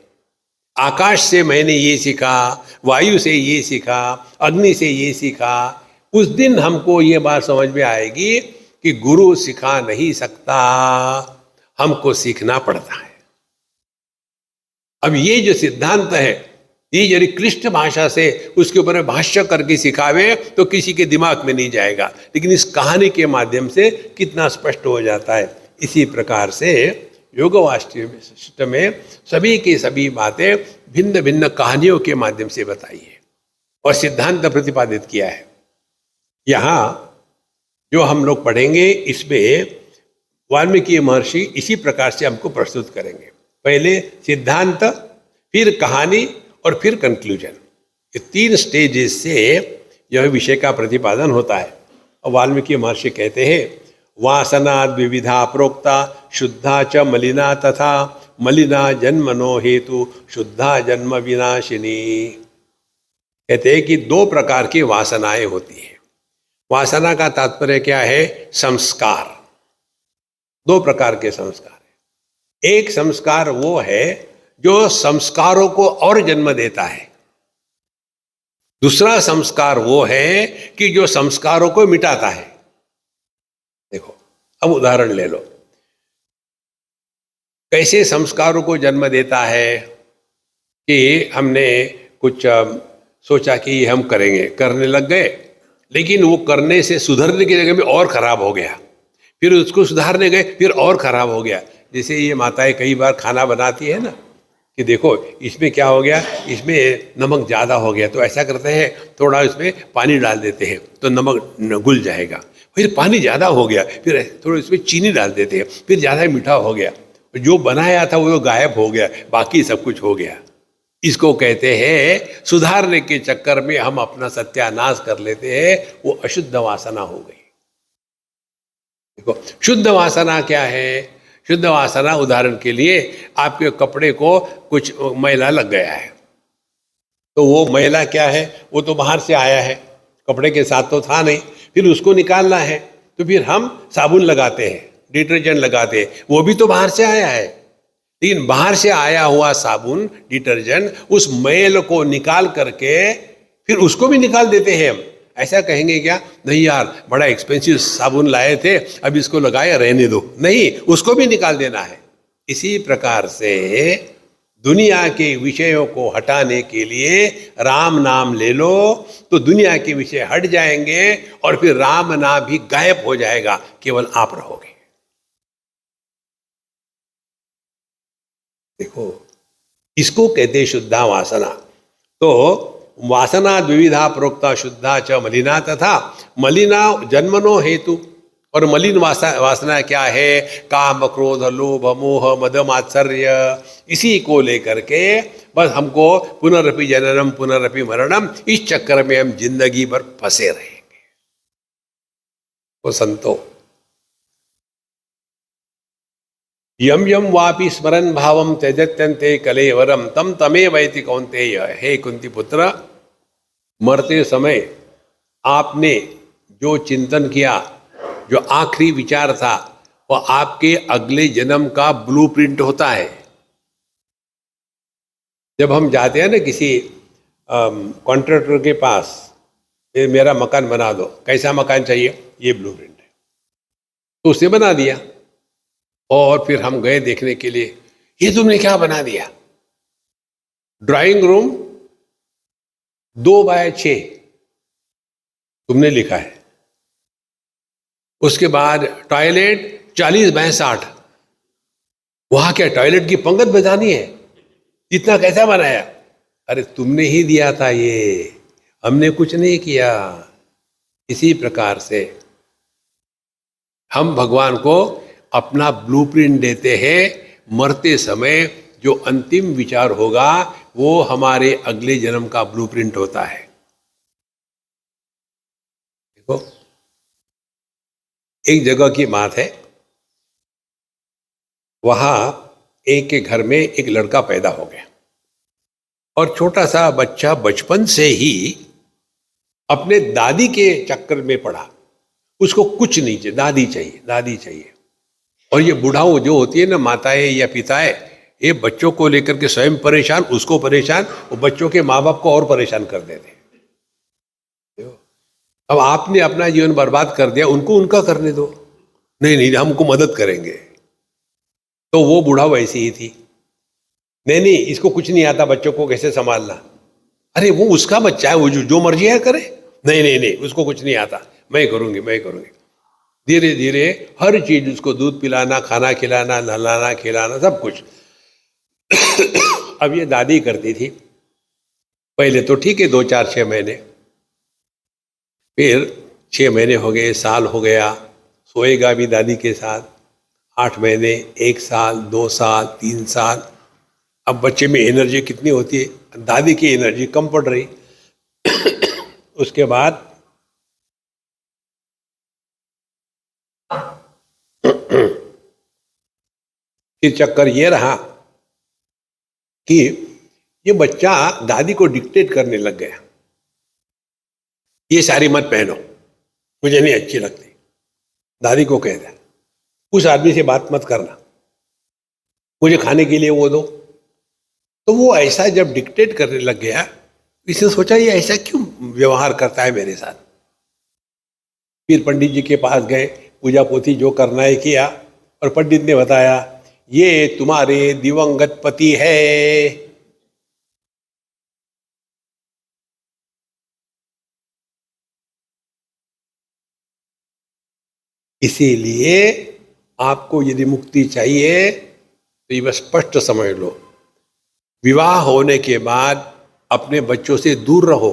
आकाश से मैंने ये सीखा, वायु से ये सीखा, अग्नि से ये सीखा। उस दिन हमको ये बात समझ में आएगी कि गुरु सिखा नहीं सकता, हमको सीखना पड़ता है। अब ये जो सिद्धांत है, ये यदि क्लिष्ट भाषा से उसके ऊपर भाष्य करके सिखावे तो किसी के दिमाग में नहीं जाएगा, लेकिन इस कहानी के माध्यम से कितना स्पष्ट हो जाता है। इसी प्रकार से योग वासिष्ठ में सभी की सभी बातें भिन्न भिन्न कहानियों के माध्यम से बताई है और सिद्धांत प्रतिपादित किया है। यहाँ जो हम लोग पढ़ेंगे इसमें वाल्मीकि महर्षि इसी प्रकार से हमको प्रस्तुत करेंगे। पहले सिद्धांत, फिर कहानी और फिर कंक्लूजन। ये 3 स्टेजेस से यह विषय का प्रतिपादन होता है। और वाल्मीकि महर्षि कहते हैं, वासना विविधा प्रोक्ता शुद्धा च मलिना तथा मलिना जन्मनो हेतु शुद्धा जन्म विनाशिनी। कहते हैं कि 2 प्रकार की वासनाएं होती हैं। वासना का तात्पर्य क्या है, संस्कार। 2 प्रकार के संस्कार है। एक संस्कार वो है जो संस्कारों को और जन्म देता है। दूसरा संस्कार वो है कि जो संस्कारों को मिटाता है। देखो, अब उदाहरण ले लो, कैसे संस्कारों को जन्म देता है कि हमने कुछ सोचा कि हम करेंगे, करने लग गए, लेकिन वो करने से सुधरने की जगह में और खराब हो गया। फिर उसको सुधारने गए, फिर और खराब हो गया। जैसे ये माताएं कई बार खाना बनाती है ना, कि देखो इसमें क्या हो गया, इसमें नमक ज़्यादा हो गया, तो ऐसा करते हैं थोड़ा इसमें पानी डाल देते हैं तो नमक घुल जाएगा। फिर पानी ज़्यादा हो गया, फिर थोड़ा इसमें चीनी डाल देते हैं, फिर ज़्यादा मीठा हो गया। जो बनाया था वो तो गायब हो गया, बाकी सब कुछ हो गया। इसको कहते हैं सुधारने के चक्कर में हम अपना सत्यानाश कर लेते हैं, वो अशुद्ध वासना हो गई। देखो, शुद्ध वासना क्या है। शुद्ध वासना, उदाहरण के लिए आपके कपड़े को कुछ मैला लग गया है, तो वो मैला क्या है, वो तो बाहर से आया है, कपड़े के साथ तो था नहीं। फिर उसको निकालना है तो फिर हम साबुन लगाते हैं, डिटर्जेंट लगाते हैं, वो भी तो बाहर से आया है। लेकिन बाहर से आया हुआ साबुन, डिटर्जेंट उस मैल को निकाल करके फिर उसको भी निकाल देते हैं हम। ऐसा कहेंगे क्या, नहीं यार बड़ा एक्सपेंसिव साबुन लाए थे, अब इसको लगाए रहने दो, नहीं, उसको भी निकाल देना है। इसी प्रकार से दुनिया के विषयों को हटाने के लिए राम नाम ले लो तो दुनिया के विषय हट जाएंगे और फिर राम नाम भी गायब हो जाएगा, केवल आप रहोगे। देखो, इसको कहते शुद्धा वासना। तो वासना द्विविधा प्रोक्ता, शुद्धा च मलिना तथा। मलिना जन्मनो हेतु, और मलिन वासना क्या है, काम क्रोध लोभ मोह मद मात्सर्य, इसी को लेकर के बस हमको पुनरपि जननम पुनरपि मरणम, इस चक्कर में हम जिंदगी भर फंसे रहेंगे। तो संतो, यम यम वापि स्मरन भावम त्यजत्यन्ते कलेवरम तम तमे वैति कौन्तेय। हे कुंती पुत्र, मरते समय आपने जो चिंतन किया, जो आखिरी विचार था, वह आपके अगले जन्म का ब्लूप्रिंट होता है। जब हम जाते हैं ना किसी कॉन्ट्रैक्टर के पास, मेरा मकान बना दो, कैसा मकान चाहिए, ये ब्लूप्रिंट है, तो उसने बना दिया। और फिर हम गए देखने के लिए, ये तुमने क्या बना दिया, ड्राइंग रूम 2x6 तुमने लिखा है, उसके बाद टॉयलेट 40x60। वहां क्या टॉयलेट की पंगत बजानी है, इतना कैसा बनाया, अरे तुमने ही दिया था ये, हमने कुछ नहीं किया। इसी प्रकार से हम भगवान को अपना ब्लूप्रिंट देते हैं। मरते समय जो अंतिम विचार होगा वो हमारे अगले जन्म का ब्लूप्रिंट होता है। देखो, एक जगह की बात है, वहां एक के घर में एक लड़का पैदा हो गया और छोटा सा बच्चा बचपन से ही अपने दादी के चक्कर में पड़ा। उसको कुछ नहीं चाहिए, दादी चाहिए, दादी चाहिए। और ये बुढ़ाओं जो होती है ना, माताएं या पिताएं, ये बच्चों को लेकर के स्वयं परेशान, उसको परेशान, वो बच्चों के माँ बाप को और परेशान कर देते। अब आपने अपना जीवन बर्बाद कर दिया, उनको उनका करने दो, नहीं नहीं हमको मदद करेंगे। तो वो बूढ़ा वैसी ही थी, नहीं नहीं इसको कुछ नहीं आता बच्चों को कैसे संभालना। अरे वो उसका बच्चा है, वो जो मर्जी है करे, नहीं नहीं नहीं उसको कुछ नहीं आता, मैं करूंगी मैं करूंगी। धीरे धीरे हर चीज उसको, दूध पिलाना, खाना खिलाना, नहलाना खिलाना, सब कुछ। अब ये दादी करती थी। पहले तो ठीक है 2-4-6 महीने, फिर 6 महीने हो गए, साल हो गया, सोएगा भी दादी के साथ, 8 महीने, 1 साल, 2 साल, 3 साल। अब बच्चे में एनर्जी कितनी होती है, दादी की एनर्जी कम पड़ रही। उसके बाद फिर चक्कर ये रहा कि ये बच्चा दादी को डिक्टेट करने लग गया, ये साड़ी मत पहनो, मुझे नहीं अच्छी लगती। दादी को कह दिया, उस आदमी से बात मत करना, मुझे खाने के लिए वो दो। तो वो ऐसा जब डिक्टेट करने लग गया, इसने सोचा ये ऐसा क्यों व्यवहार करता है मेरे साथ। फिर पंडित जी के पास गए, पूजा पोथी जो करना है किया, और पंडित ने बताया ये तुम्हारे दिवंगत पति है। इसीलिए आपको यदि मुक्ति चाहिए तो ये बस स्पष्ट समझ लो, विवाह होने के बाद अपने बच्चों से दूर रहो।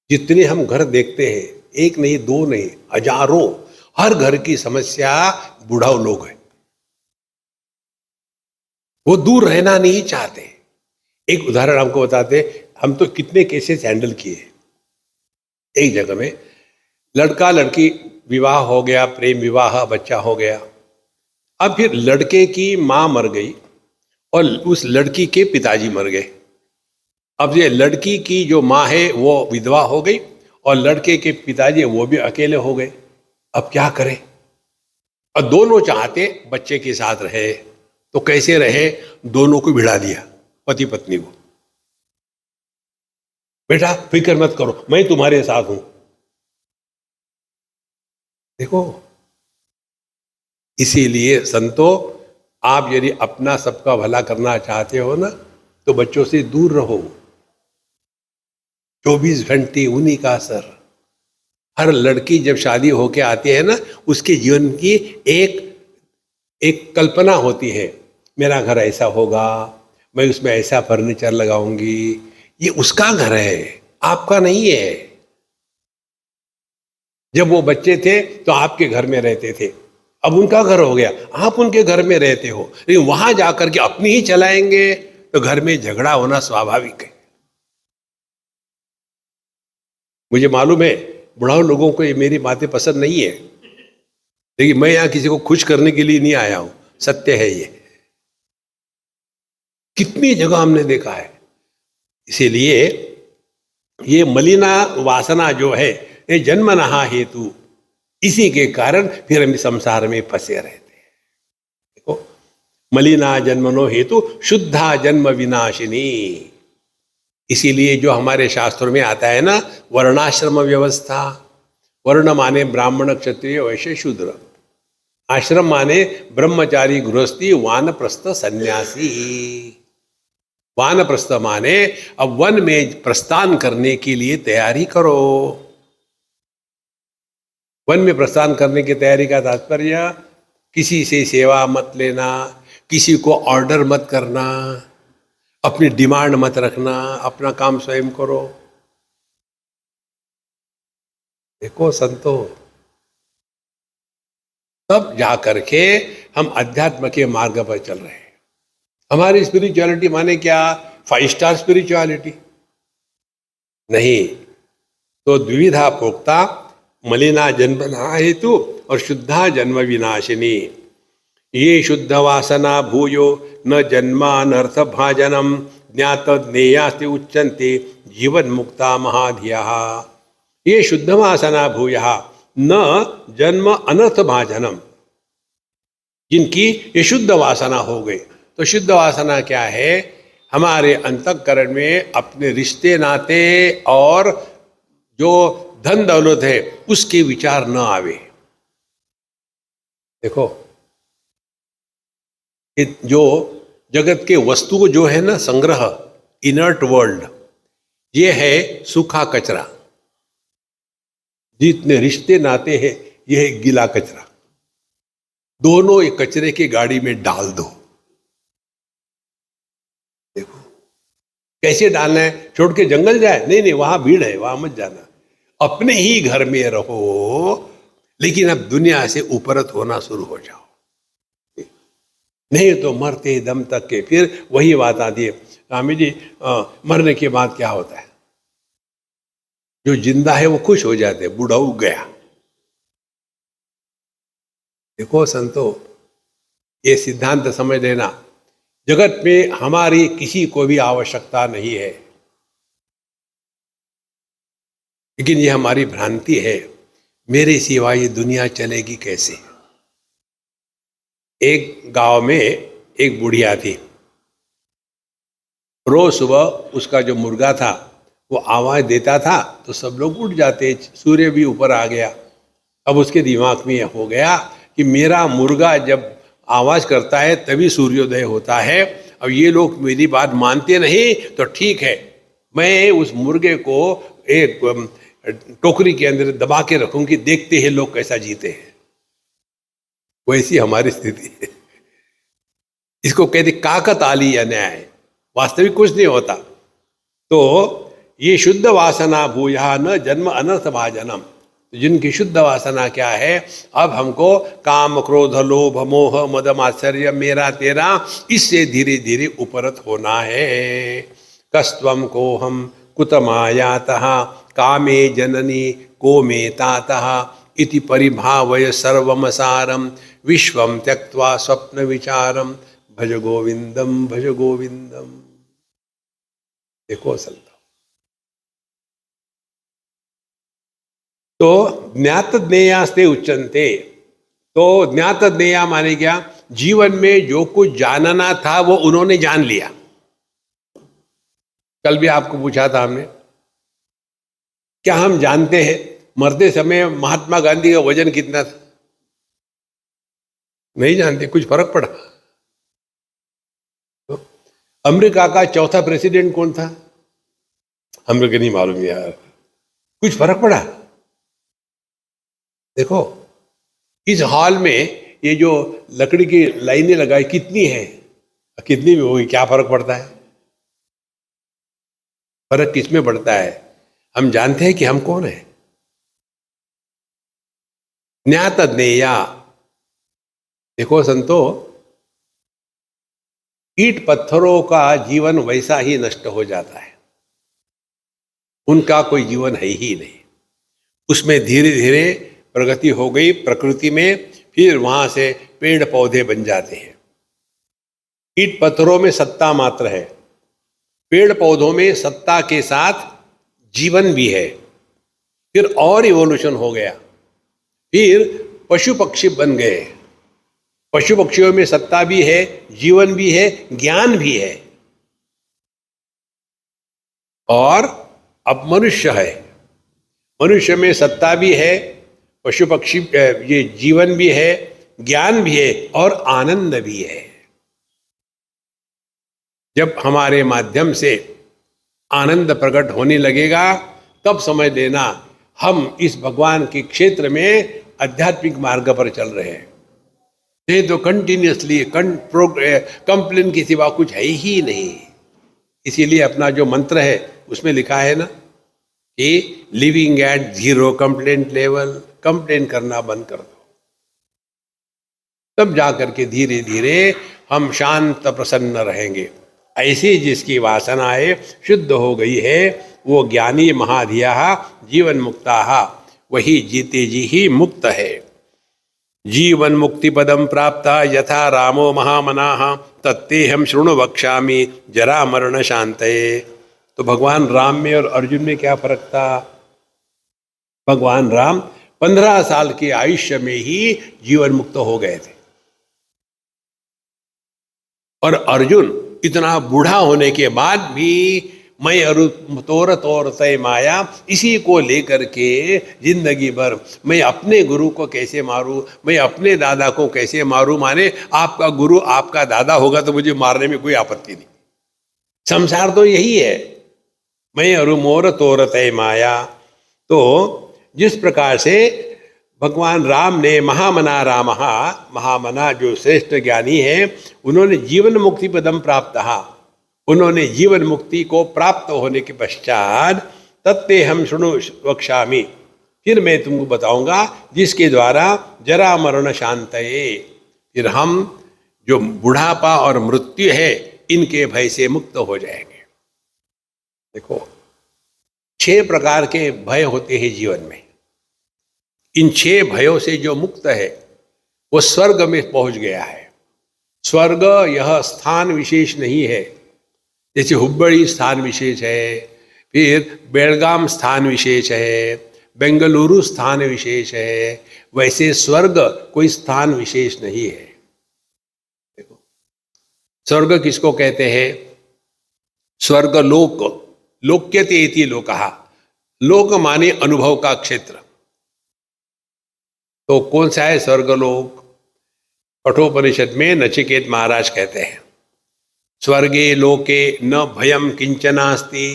जितने हम घर देखते हैं, एक नहीं दो नहीं हजारों, हर घर की समस्या बुढ़ाऊ लोग हैं। वो दूर रहना नहीं चाहते। एक उदाहरण आपको बताते, हम तो कितने केसेस हैंडल किए। एक जगह में लड़का लड़की विवाह हो गया, प्रेम विवाह, बच्चा हो गया। अब फिर लड़के की मां मर गई और उस लड़की के पिताजी मर गए। अब ये लड़की की जो माँ है वो विधवा हो गई और लड़के के पिताजी वो भी अकेले हो गए। अब क्या करें, और दोनों चाहते बच्चे के साथ रहे, तो कैसे रहे, दोनों को भिड़ा दिया, पति पत्नी को। बेटा फिक्र मत करो, मैं तुम्हारे साथ हूं। देखो, इसीलिए संतो, आप यदि अपना सबका भला करना चाहते हो ना, तो बच्चों से दूर रहो। 24 घंटे उन्हीं का असर। हर लड़की जब शादी होके आती है ना, उसके जीवन की एक एक कल्पना होती है, मेरा घर ऐसा होगा, मैं उसमें ऐसा फर्नीचर लगाऊंगी। ये उसका घर है, आपका नहीं है। जब वो बच्चे थे तो आपके घर में रहते थे, अब उनका घर हो गया, आप उनके घर में रहते हो, लेकिन वहां जाकर के अपनी ही चलाएंगे तो घर में झगड़ा होना स्वाभाविक है। मुझे मालूम है बुढ़ाओ लोगों को ये मेरी बातें पसंद नहीं है, लेकिन मैं यहां किसी को खुश करने के लिए नहीं आया हूं, सत्य है ये। कितनी जगह हमने देखा है। इसीलिए ये मलिना वासना जो है, ये जन्म नहा हेतु, इसी के कारण फिर हम संसार में फंसे रहते हैं। देखो, मलिना जन्मनो हेतु शुद्धा जन्म विनाशिनी। इसीलिए जो हमारे शास्त्रों में आता है ना, वर्णाश्रम व्यवस्था, वर्ण माने ब्राह्मण क्षत्रिय वैश्य शूद्र, आश्रम माने ब्रह्मचारी गृहस्थी वानप्रस्थ सन्यासी। वानप्रस्थ माने अब वन में प्रस्थान करने के लिए तैयारी करो। वन में प्रस्थान करने की तैयारी का तात्पर्य, किसी से सेवा मत लेना, किसी को ऑर्डर मत करना, अपनी डिमांड मत रखना, अपना काम स्वयं करो। देखो संतो, तब जाकर के हम अध्यात्म के मार्ग पर चल रहे हैं। हमारी स्पिरिचुअलिटी माने क्या? 5 स्टार स्पिरिचुअलिटी नहीं, तो द्विविधा प्रोक्ता, मलिना जन्मना हेतु और शुद्धा जन्म विनाशिनी। ये शुद्ध वासना भूयो न जन्मानर्थ भाजनम ज्ञात ज्ञेयास्ति उच्चन्ते जीवन मुक्ता महाधिया। ये शुद्ध वासना भूया न जन्म अनर्थ भाजनम, जिनकी ये शुद्ध वासना हो गई। तो शुद्ध वासना क्या है? हमारे अंतःकरण में अपने रिश्ते नाते और जो धन दौलत है उसके विचार न आवे। देखो, जो जगत के वस्तु जो है ना संग्रह, इनर्ट वर्ल्ड, ये है सूखा कचरा। जितने रिश्ते नाते हैं ये है गीला कचरा। दोनों एक कचरे की गाड़ी में डाल दो। देखो कैसे डालना है? छोड़ के जंगल जाए? नहीं नहीं, वहां भीड़ है, वहां मत जाना। अपने ही घर में रहो, लेकिन अब दुनिया से उपरत होना शुरू हो जाओ, नहीं तो मरते दम तक के फिर वही बात आती है। स्वामी जी, मरने के बाद क्या होता है? जो जिंदा है वो खुश हो जाते, बूढ़ा उग गया। देखो संतो, ये सिद्धांत समझ लेना, जगत में हमारी किसी को भी आवश्यकता नहीं है, लेकिन ये हमारी भ्रांति है। मेरे सिवा ये दुनिया चलेगी कैसे? एक गांव में एक बुढ़िया थी। रोज सुबह उसका जो मुर्गा था वो आवाज देता था तो सब लोग उठ जाते, सूर्य भी ऊपर आ गया। अब उसके दिमाग में यह हो गया कि मेरा मुर्गा जब आवाज करता है तभी सूर्योदय होता है। अब ये लोग मेरी बात मानते नहीं तो ठीक है, मैं उस मुर्गे को एक टोकरी के अंदर दबा के रखूंगी, देखते हैं लोग कैसा जीते हैं। वैसी हमारी स्थिति है। इसको कहते काकतालीय न्याय, वास्तविक कुछ नहीं होता। तो ये शुद्ध वासना भूया न जन्म अनर्थ भाजनम, जिनकी शुद्ध वासना क्या है? अब हमको काम क्रोध लोभ मोह मद मात्सर्य मेरा तेरा, इससे धीरे धीरे उपरत होना है। कस्त्वम को हम कुतमायातः कामे जननी को मे तातः इति परिभावय सर्वमसारम विश्वम त्यक्त्वा स्वप्न विचारम भज गोविंदम भज गोविंदम। देखो संत, तो ज्ञात ज्ञेयास्ते उच्चन्ते। तो ज्ञात ज्ञेया माने क्या? जीवन में जो कुछ जानना था वो उन्होंने जान लिया। कल भी आपको पूछा था हमने, क्या हम जानते हैं मरते समय महात्मा गांधी का वजन कितना था? नहीं जानते। कुछ फर्क पड़ा? तो अमेरिका का चौथा प्रेसिडेंट कौन था? हम लोग नहीं मालूम यार। कुछ फर्क पड़ा? देखो, इस हॉल में ये जो लकड़ी की लाइनें लगाई कितनी है, कितनी भी होगी, क्या फर्क पड़ता है? फर्क किसमें पड़ता है? हम जानते हैं कि हम कौन है। ज्ञात ज्ञेया। देखो संतो, ईंट पत्थरों का जीवन वैसा ही नष्ट हो जाता है, उनका कोई जीवन है ही नहीं। उसमें धीरे धीरे प्रगति हो गई प्रकृति में, फिर वहां से पेड़ पौधे बन जाते हैं। ईंट पत्थरों में सत्ता मात्र है, पेड़ पौधों में सत्ता के साथ जीवन भी है। फिर और इवोल्यूशन हो गया, फिर पशु पक्षी बन गए। पशु पक्षियों में सत्ता भी है, जीवन भी है, ज्ञान भी है, और अब मनुष्य है। मनुष्य में सत्ता भी है, पशु पक्षी ये जीवन भी है, ज्ञान भी है, और आनंद भी है। जब हमारे माध्यम से आनंद प्रकट होने लगेगा, तब समझ लेना हम इस भगवान के क्षेत्र में आध्यात्मिक मार्ग पर चल रहे हैं। नहीं तो कंटिन्यूसली कंप्लेन के सिवा कुछ है ही नहीं। इसीलिए अपना जो मंत्र है उसमें लिखा है ना कि living at zero complaint level, complain करना बंद कर दो, तब जाकर के धीरे धीरे हम शांत प्रसन्न रहेंगे। ऐसी जिसकी वासनाएं शुद्ध हो गई है, वो ज्ञानी महाधिया जीवन मुक्ता, वही जीते जी ही मुक्त है। जीवन मुक्ति पदम प्राप्त यथा रामो महामनाः तत्तेहम शृणु वक्ष्यामि जरा मरण शांतये। तो भगवान राम में और अर्जुन में क्या फर्क था? भगवान राम 15 साल के आयुष्य में ही जीवन मुक्त हो गए थे, और अर्जुन इतना बूढ़ा होने के बाद भी मैं अरु तोर तोर तय माया, इसी को लेकर के जिंदगी भर मैं अपने गुरु को कैसे मारूं, मैं अपने दादा को कैसे मारूं। माने आपका गुरु आपका दादा होगा तो मुझे मारने में कोई आपत्ति नहीं। संसार तो यही है, मैं अरु मोर तोर तय माया। तो जिस प्रकार से भगवान राम ने महामना राम, महामना जो श्रेष्ठ ज्ञानी है, उन्होंने जीवन मुक्ति पदम प्राप्त, उन्होंने जीवन मुक्ति को प्राप्त होने के पश्चात तत्ते हम शृणु वक्ष्यामि, फिर मैं तुमको बताऊंगा जिसके द्वारा जरा मरण शांतये, फिर हम जो बुढ़ापा और मृत्यु है इनके भय से मुक्त हो जाएंगे। देखो, 6 प्रकार के भय होते हैं जीवन में। इन 6 भयों से जो मुक्त है वो स्वर्ग में पहुंच गया है। स्वर्ग यह स्थान विशेष नहीं है, जैसे हुब्बड़ी स्थान विशेष है, फिर बेलगाम स्थान विशेष है, बेंगलुरु स्थान विशेष है, वैसे स्वर्ग कोई स्थान विशेष नहीं है। देखो, स्वर्ग किसको कहते हैं? स्वर्ग लोक, लोक्यते इति लोकः। लोक माने अनुभव का क्षेत्र। तो कौन सा है स्वर्गलोक? कठोपनिषद में नचिकेत महाराज कहते हैं, स्वर्गे लोके न भयम किंचनास्ति।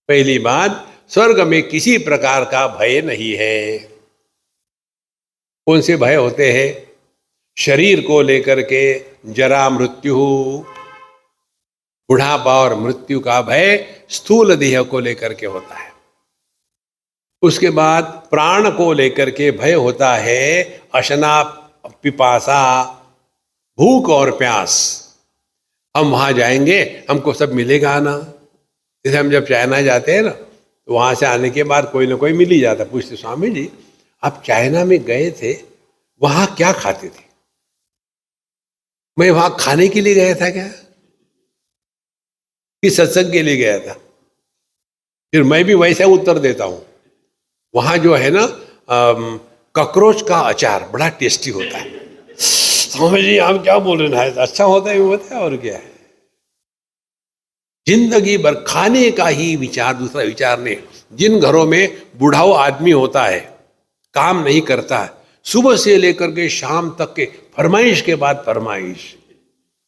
पहली बात, स्वर्ग में किसी प्रकार का भय नहीं है। कौन से भय होते हैं? शरीर को लेकर के जरा मृत्यु, बुढ़ापा और मृत्यु का भय स्थूल देह को लेकर के होता है। उसके बाद प्राण को लेकर के भय होता है अशना पिपासा, भूख और प्यास। हम वहां जाएंगे, हमको सब मिलेगा ना। जैसे हम जब चाइना जाते हैं ना, तो वहां से आने के बाद कोई ना कोई मिल ही जाता। पूछते, स्वामी जी आप चाइना में गए थे, वहां क्या खाते थे? मैं वहां खाने के लिए गया था क्या, कि सत्संग के लिए गया था? फिर मैं भी वैसे उत्तर देता हूं। वहां जो है ना कॉकरोच का अचार बड़ा टेस्टी होता है। स्वामी जी आप क्या बोल रहे हैं, अच्छा होता है वो, होता है और क्या है। जिंदगी भर खाने का ही विचार, दूसरा विचार नहीं। जिन घरों में बुढ़ाऊ आदमी होता है, काम नहीं करता है, सुबह से लेकर के शाम तक के फरमाइश के बाद फरमाइश,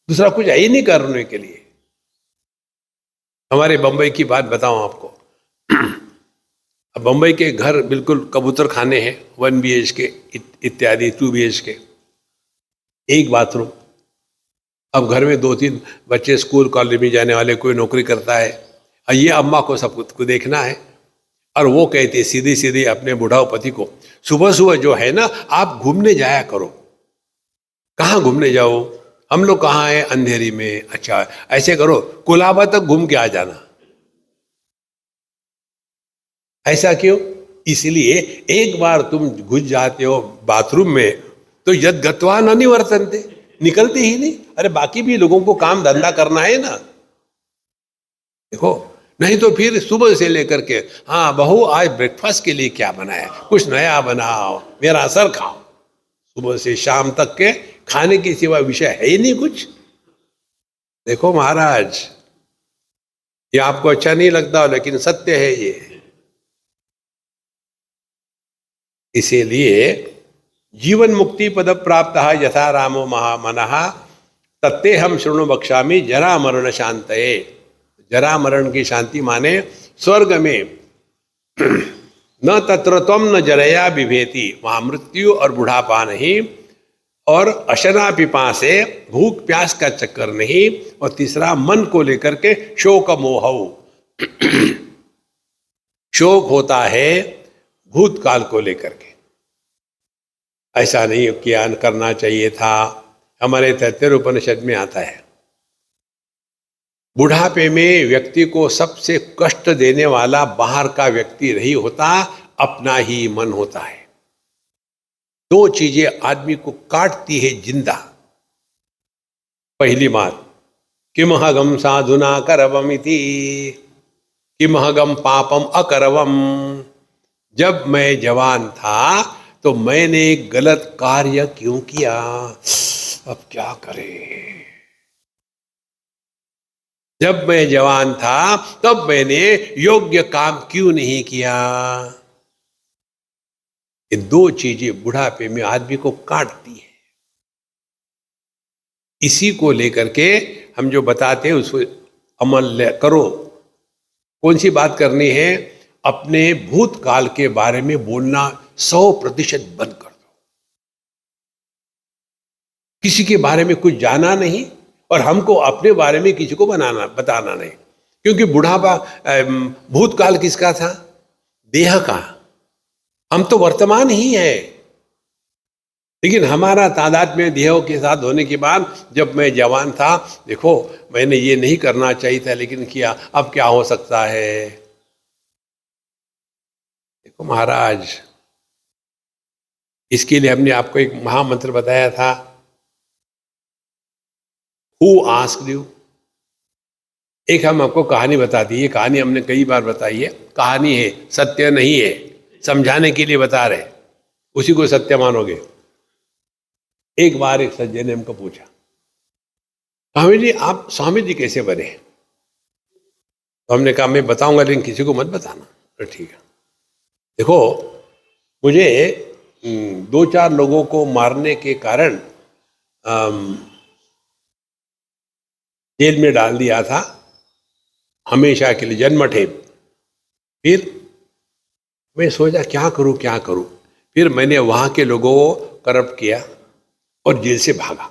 दूसरा कुछ है ही नहीं करने के लिए। हमारे बंबई की बात बताऊं आपको। अब बंबई के घर बिल्कुल कबूतर खाने हैं, 1 BHK इत्यादि, 2 BHK, एक बाथरूम। अब घर में 2-3 बच्चे स्कूल कॉलेज में जाने वाले, कोई नौकरी करता है, और ये अम्मा को सब कुछ को देखना है। और वो कहते सीधी सीधी अपने बुढ़ाऊ पति को, सुबह सुबह जो है ना, आप घूमने जाया करो। कहाँ घूमने जाओ? हम लोग कहाँ हैं? अंधेरी में। अच्छा ऐसे करो, कुलाबा तक घूम के आ जाना। ऐसा क्यों? इसलिए एक बार तुम घुस जाते हो बाथरूम में तो यद गत्वा न निवर्तन्ते, निकलते ही नहीं। अरे बाकी भी लोगों को काम धंधा करना है ना, देखो। नहीं तो फिर सुबह से लेकर के, हाँ बहू आज ब्रेकफास्ट के लिए क्या बनाया, कुछ नया बनाओ, मेरा असर खाओ। सुबह से शाम तक के खाने के सिवा विषय है ही नहीं कुछ। देखो महाराज, ये आपको अच्छा नहीं लगता लेकिन सत्य है ये। इसीलिए जीवन मुक्ति पद प्राप्त यथा रामो महामनः तत्ते हम शृणु बक्षामि जरा मरण शांतये। जरा मरण की शांति माने स्वर्ग में न तत्र त्वम न जरया बिभेति, वहां मृत्यु और बुढ़ापा नहीं, और अशना पिपासे, भूख प्यास का चक्कर नहीं, और तीसरा मन को लेकर के शोक मोह। शोक होता है भूतकाल को लेकर के, ऐसा नहीं किया करना चाहिए था। हमारे तैत्तिरीय उपनिषद में आता है, बुढ़ापे में व्यक्ति को सबसे कष्ट देने वाला बाहर का व्यक्ति नहीं होता, अपना ही मन होता है। 2 चीजें आदमी को काटती है जिंदा। पहली बात, किमहगम साधुना करवमिति, किमहगम पापम अकरवम। जब मैं जवान था तो मैंने गलत कार्य क्यों किया, अब क्या करें। जब मैं जवान था तब मैंने योग्य काम क्यों नहीं किया। ये 2 चीजें बुढ़ापे में आदमी को काटती है। इसी को लेकर के हम जो बताते हैं उसको अमल करो। कौन सी बात करनी है? अपने भूतकाल के बारे में बोलना 100% बंद कर दो। किसी के बारे में कुछ जाना नहीं, और हमको अपने बारे में किसी को बताना नहीं। क्योंकि बुढ़ापा भूतकाल किसका था? देह का। हम तो वर्तमान ही है, लेकिन हमारा तादाद में देह के साथ होने के बाद, जब मैं जवान था, देखो मैंने ये नहीं करना चाहिए था लेकिन किया, अब क्या हो सकता है। देखो महाराज, इसके लिए हमने आपको एक महामंत्र बताया था, Who asked you? एक हम आपको कहानी बता दी। ये कहानी हमने कई बार बताई है, कहानी है, सत्य नहीं है, समझाने के लिए बता रहे, उसी को सत्य मानोगे। एक बार एक सज्जन ने हमको पूछा, स्वामी जी आप स्वामी जी कैसे बने? तो हमने कहा मैं बताऊंगा लेकिन किसी को मत बताना। तो ठीक है। देखो मुझे 2-4 लोगों को मारने के कारण जेल में डाल दिया था, हमेशा के लिए, जन्मठेप। फिर मैं सोचा क्या करूं क्या करूं। फिर मैंने वहां के लोगों को करप्ट किया और जेल से भागा।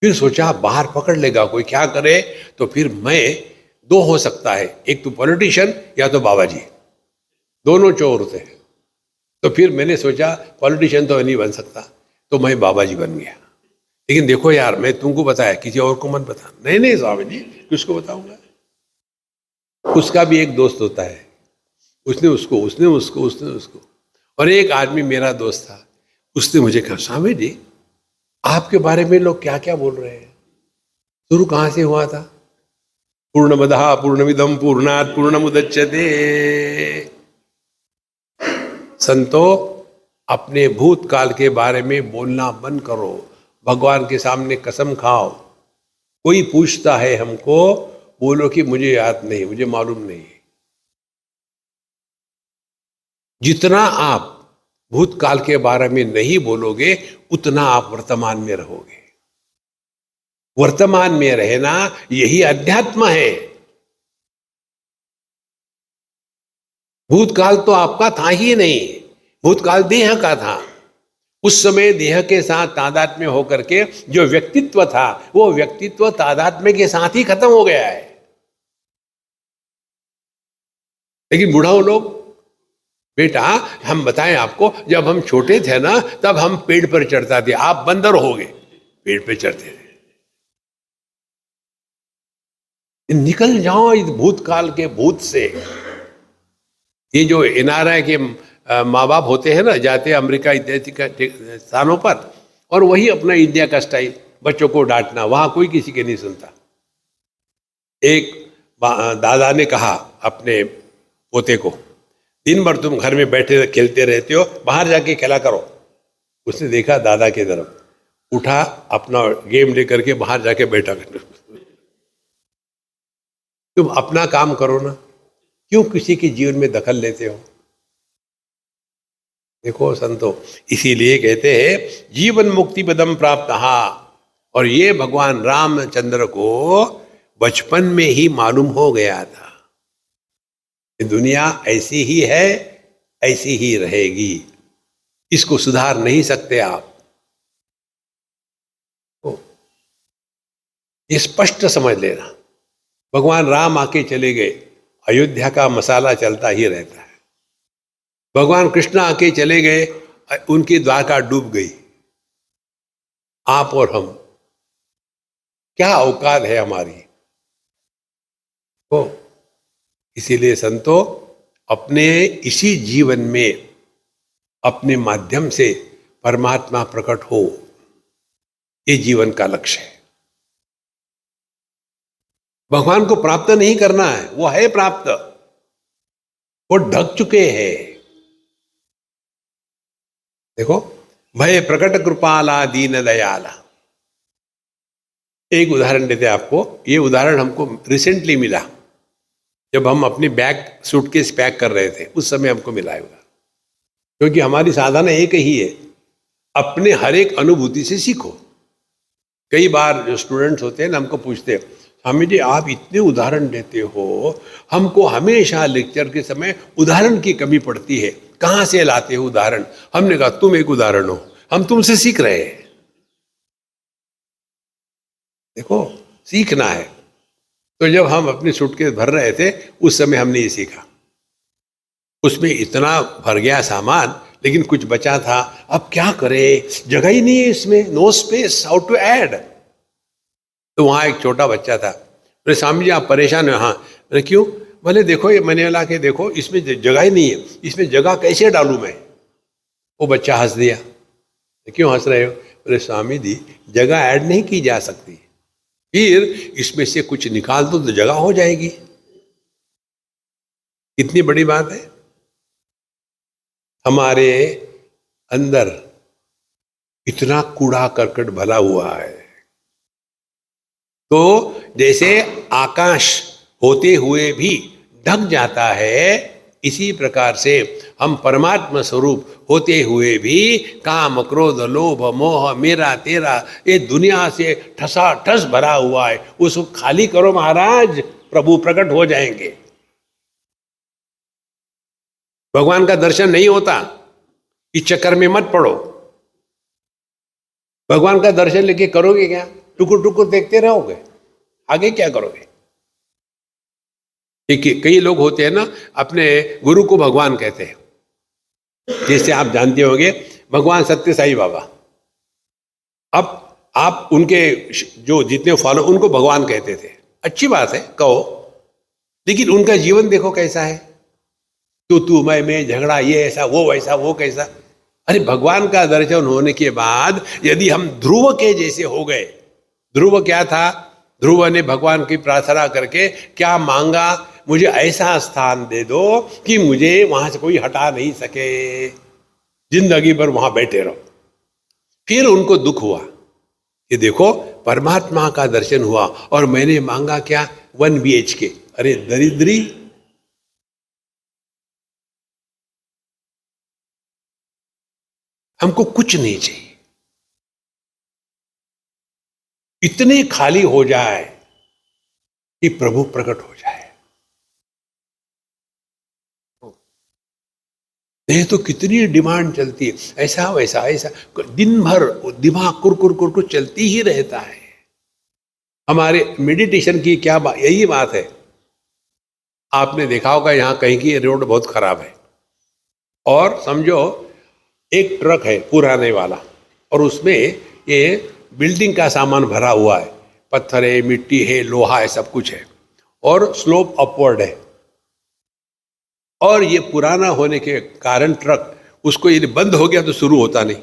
फिर सोचा बाहर पकड़ लेगा कोई, क्या करे। तो फिर मैं 2 हो सकता है, एक तो पॉलिटिशियन या तो बाबा जी, दोनों चोर होते हैं। तो फिर मैंने सोचा पॉलिटिशियन तो नहीं बन सकता, तो मैं बाबा जी बन गया। लेकिन देखो यार, मैं तुमको बताया, किसी और को मत बता। नहीं नहीं स्वामी जी, किसको बताऊंगा। उसका भी एक दोस्त होता है, उसने उसको, उसने उसको, उसने उसको। और एक आदमी मेरा दोस्त था, उसने मुझे कहा स्वामी जी आपके बारे में लोग क्या क्या बोल रहे हैं। शुरू कहाँ से हुआ था? पूर्णमदः पूर्णमिदं पूर्णात् पूर्णमुदच्यते। संतो, अपने भूतकाल के बारे में बोलना बंद करो। भगवान के सामने कसम खाओ। कोई पूछता है हमको, बोलो कि मुझे याद नहीं, मुझे मालूम नहीं है। जितना आप भूतकाल के बारे में नहीं बोलोगे उतना आप वर्तमान में रहोगे। वर्तमान में रहना यही अध्यात्म है। भूतकाल तो आपका था ही नहीं, भूतकाल देह का था। उस समय देह के साथ तादात्म्य होकर के जो व्यक्तित्व था वो व्यक्तित्व तादात्म्य के साथ ही खत्म हो गया है। लेकिन बुढ़ाओ लोग, बेटा हम बताएं आपको, जब हम छोटे थे ना तब हम पेड़ पर चढ़ता थे, आप बंदर हो गए, पेड़ पर चढ़ते थे। निकल जाओ इस भूतकाल के भूत से। ये जो एनआरआई के माँ बाप होते हैं ना, जाते हैं अमेरिका इत्यादि स्थानों पर, और वही अपना इंडिया का स्टाइल, बच्चों को डांटना, वहां कोई किसी के नहीं सुनता। एक दादा ने कहा अपने पोते को, दिन भर तुम घर में बैठे खेलते रहते हो, बाहर जाके खेला करो। उसने देखा दादा की तरफ, उठा, अपना गेम लेकर के बाहर जाके बैठा। तुम अपना काम करो ना, क्यों किसी के जीवन में दखल लेते हो? देखो संतो, इसीलिए कहते हैं जीवन मुक्ति पदम प्राप्त। और ये भगवान रामचंद्र को बचपन में ही मालूम हो गया था कि दुनिया ऐसी ही है, ऐसी ही रहेगी, इसको सुधार नहीं सकते आप। तो ये स्पष्ट समझ लेना। भगवान राम आके चले गए, अयोध्या का मसाला चलता ही रहता है। भगवान कृष्ण आके चले गए, उनकी द्वारका डूब गई। आप और हम, क्या औकात है हमारी? तो इसीलिए संतो, अपने इसी जीवन में अपने माध्यम से परमात्मा प्रकट हो, ये जीवन का लक्ष्य है। भगवान को प्राप्त नहीं करना है, वो है प्राप्त, वो ढक चुके हैं। देखो, भय प्रकट कृपाला दीन दयाला। एक उदाहरण देते हैं आपको। ये उदाहरण हमको रिसेंटली मिला, जब हम अपनी बैग सूटकेस पैक कर रहे थे, उस समय हमको मिला है उदाहरण। क्योंकि हमारी साधना एक ही है, अपने हर एक अनुभूति से सीखो। कई बार जो स्टूडेंट्स होते हैं ना, हमको पूछते हैं, स्वामी जी आप इतने उदाहरण देते हो, हमको हमेशा लेक्चर के समय उदाहरण की कमी पड़ती है, कहाँ से लाते हो उदाहरण? हमने कहा तुम एक उदाहरण हो, हम तुमसे सीख रहे हैं। देखो, सीखना है। तो जब हम अपनी सूटकेस भर रहे थे, उस समय हमने ये सीखा। उसमें इतना भर गया सामान, लेकिन कुछ बचा था। अब क्या करें, जगह ही नहीं है इसमें, no space, how to add. तो वहाँ एक छोटा बच्चा था। बोले स्वामी जी आप परेशान हो? हाँ। बोले क्यों? बोले देखो, ये मैंने ला के देखो, इसमें जगह ही नहीं है, इसमें जगह कैसे डालूं मैं? वो बच्चा हंस दिया। क्यों हंस रहे हो? बोले स्वामी जी जगह ऐड नहीं की जा सकती, फिर इसमें से कुछ निकाल दो तो जगह हो जाएगी। कितनी बड़ी बात है। हमारे अंदर इतना कूड़ा करकट भरा हुआ है। तो जैसे आकाश होते हुए भी ढक जाता है, इसी प्रकार से हम परमात्मा स्वरूप होते हुए भी काम क्रोध लोभ मोह मेरा तेरा ये दुनिया से ठसा ठस भरा हुआ है, उसको खाली करो महाराज, प्रभु प्रकट हो जाएंगे। भगवान का दर्शन नहीं होता, इस चक्कर में मत पड़ो। भगवान का दर्शन लेके करोगे क्या? टुकुर टुकुर देखते रहोगे, आगे क्या करोगे? देखिए, कई लोग होते हैं ना, अपने गुरु को भगवान कहते हैं। जैसे आप जानते होंगे भगवान सत्य साई बाबा, अब आप उनके जो जितने फॉलो उनको भगवान कहते थे, अच्छी बात है कहो, लेकिन उनका जीवन देखो कैसा है। तू मैं झगड़ा, ये ऐसा वो वैसा वो कैसा। अरे भगवान का दर्शन होने के बाद यदि हम ध्रुव के जैसे हो गए। ध्रुव क्या था? ध्रुव ने भगवान की प्रार्थना करके क्या मांगा? मुझे ऐसा स्थान दे दो कि मुझे वहां से कोई हटा नहीं सके, जिंदगी भर वहां बैठे रहो। फिर उनको दुख हुआ कि देखो परमात्मा का दर्शन हुआ और मैंने मांगा क्या? 1 BHK। अरे दरिद्री, हमको कुछ नहीं चाहिए, इतने खाली हो जाए कि प्रभु प्रकट हो जाए। नहीं तो कितनी डिमांड चलती है, ऐसा वैसा ऐसा, दिन भर दिमाग कुरकुर कुरकुर चलती ही रहता है। हमारे मेडिटेशन की क्या बात, यही बात है। आपने देखा होगा यहाँ कहीं की रोड बहुत खराब है और समझो एक ट्रक है पुराने वाला और उसमें ये बिल्डिंग का सामान भरा हुआ है, पत्थर है, मिट्टी है, लोहा है, सब कुछ है और स्लोप अपवर्ड है। और ये पुराना होने के कारण ट्रक, उसको ये बंद हो गया तो शुरू होता नहीं।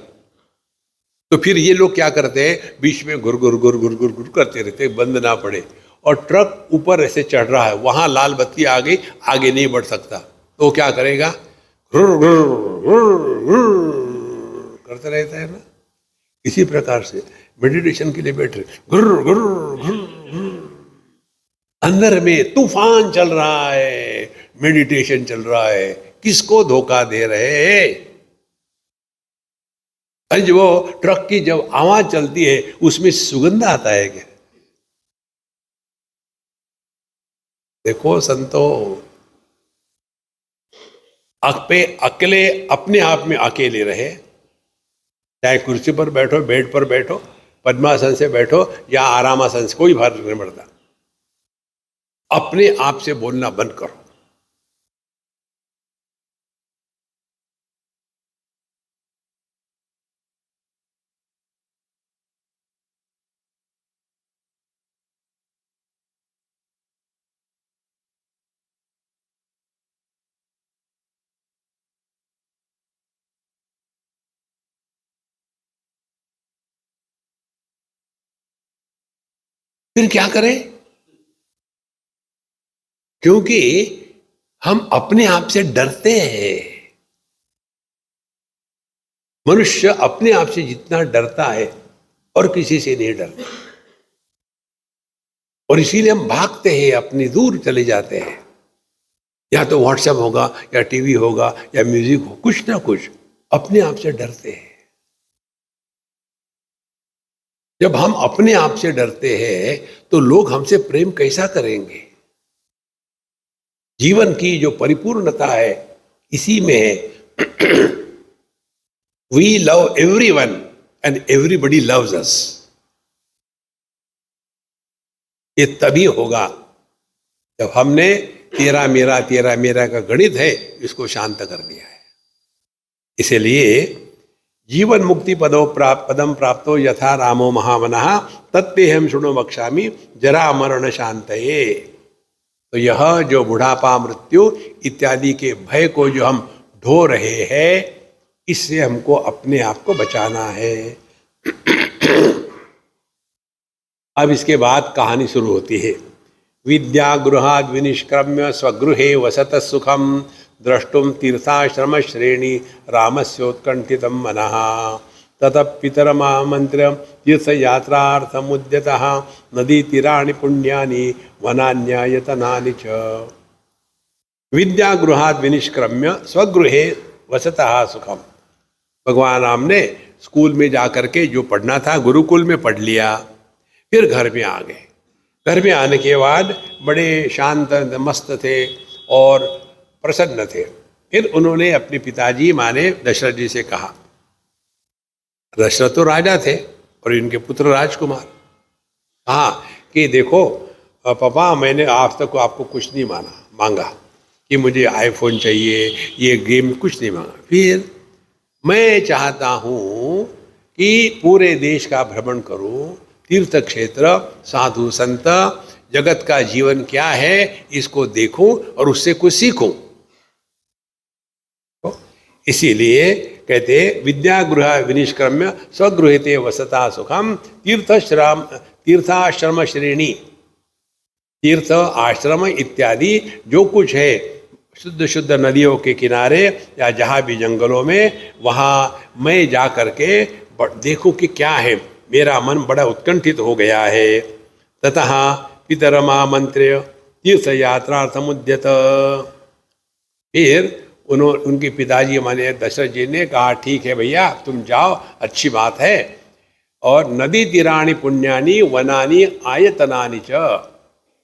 तो फिर ये लोग क्या करते हैं, बीच में घुर घुर घुर घुर घुर घुर करते रहते, बंद ना पड़े। और ट्रक ऊपर ऐसे चढ़ रहा है, वहां लाल बत्ती आ गई, आगे नहीं बढ़ सकता, तो क्या करेगा? घुर घुर घुर घुर करते रहता है ना। इसी प्रकार से मेडिटेशन के लिए बैठे, घुर घुर घुर घुर, अंदर में तूफान चल रहा है, मेडिटेशन चल रहा है, किसको धोखा दे रहे हैं? आज वो ट्रक की जब आवाज चलती है उसमें सुगंध आता है क्या? देखो संतो, अकेले अपने आप में अकेले रहे, चाहे कुर्सी पर बैठो, बेड पर बैठो, पद्मासन से बैठो या आरामासन से, कोई फर्क नहीं पड़ता। अपने आप से बोलना बंद करो। फिर क्या करें? क्योंकि हम अपने आप से डरते हैं। मनुष्य अपने आप से जितना डरता है और किसी से नहीं डरता, और इसीलिए हम भागते हैं, अपनी दूर चले जाते हैं। या तो व्हाट्सएप होगा या टीवी होगा या म्यूजिक हो, कुछ ना कुछ, अपने आप से डरते हैं। जब हम अपने आप से डरते हैं तो लोग हमसे प्रेम कैसा करेंगे? जीवन की जो परिपूर्णता है इसी में है। We love everyone and everybody loves us. ये तभी होगा जब हमने तेरा मेरा का गणित है इसको शांत कर दिया है। इसलिए जीवन मुक्ति पदम प्राप्तो यथा रामो महामनः तत्तेहम शृणु वक्ष्यामि जरा मरण शांतये। तो यह जो बुढ़ापा, मृत्यु इत्यादि के भय को जो हम ढो रहे हैं, इससे हमको अपने आप को बचाना है। अब इसके बाद कहानी शुरू होती है। विद्या गृहाद विनिष्क्रम्य स्वगृहे वसत सुखम द्रष्टुम तीर्थाश्रम श्रेणी रामस्योत्कंठितम मनः ततः पितरमामंत्र्य तीर्थयात्रार्थमुद्यतः नदी तीराणि पुण्यानि वनान्यायतनानि च। विद्या गृहाद विनिष्क्रम्य स्वगृहे वसतः सुखम। भगवान राम ने स्कूल में जाकर के जो पढ़ना था गुरुकुल में पढ़ लिया, फिर घर में आ गए। घर में आने के बाद बड़े शांत मस्त थे और प्रसन्न थे। फिर उन्होंने अपने पिताजी माने दशरथ जी से कहा, दशरथ तो राजा थे और इनके पुत्र राजकुमार, कहा कि देखो पापा, मैंने आज तक आपको कुछ नहीं मांगा कि मुझे आईफोन चाहिए, ये गेम, कुछ नहीं मांगा। फिर मैं चाहता हूँ कि पूरे देश का भ्रमण करूँ, तीर्थ क्षेत्र, साधु संत, जगत का जीवन क्या है इसको देखूं और उससे कुछ सीखूं। तो इसीलिए कहते विद्यागृह विनिष्क्रम्य स्वगृहते वसता सुखम तीर्थाश्रम श्रेणी, तीर्थ आश्रम इत्यादि जो कुछ है शुद्ध शुद्ध नदियों के किनारे या जहाँ भी जंगलों में, वहाँ मैं जा करके देखूं कि क्या है। मेरा मन बड़ा उत्कंठित हो गया है। ततः पितरमामंत्र्य तीर्थ यात्रा समुद्यत। फिर उनके पिताजी माने दशरथ जी ने कहा ठीक है भैया तुम जाओ, अच्छी बात है। और नदी तीराणी पुण्यानी वनानी आयतनानि च।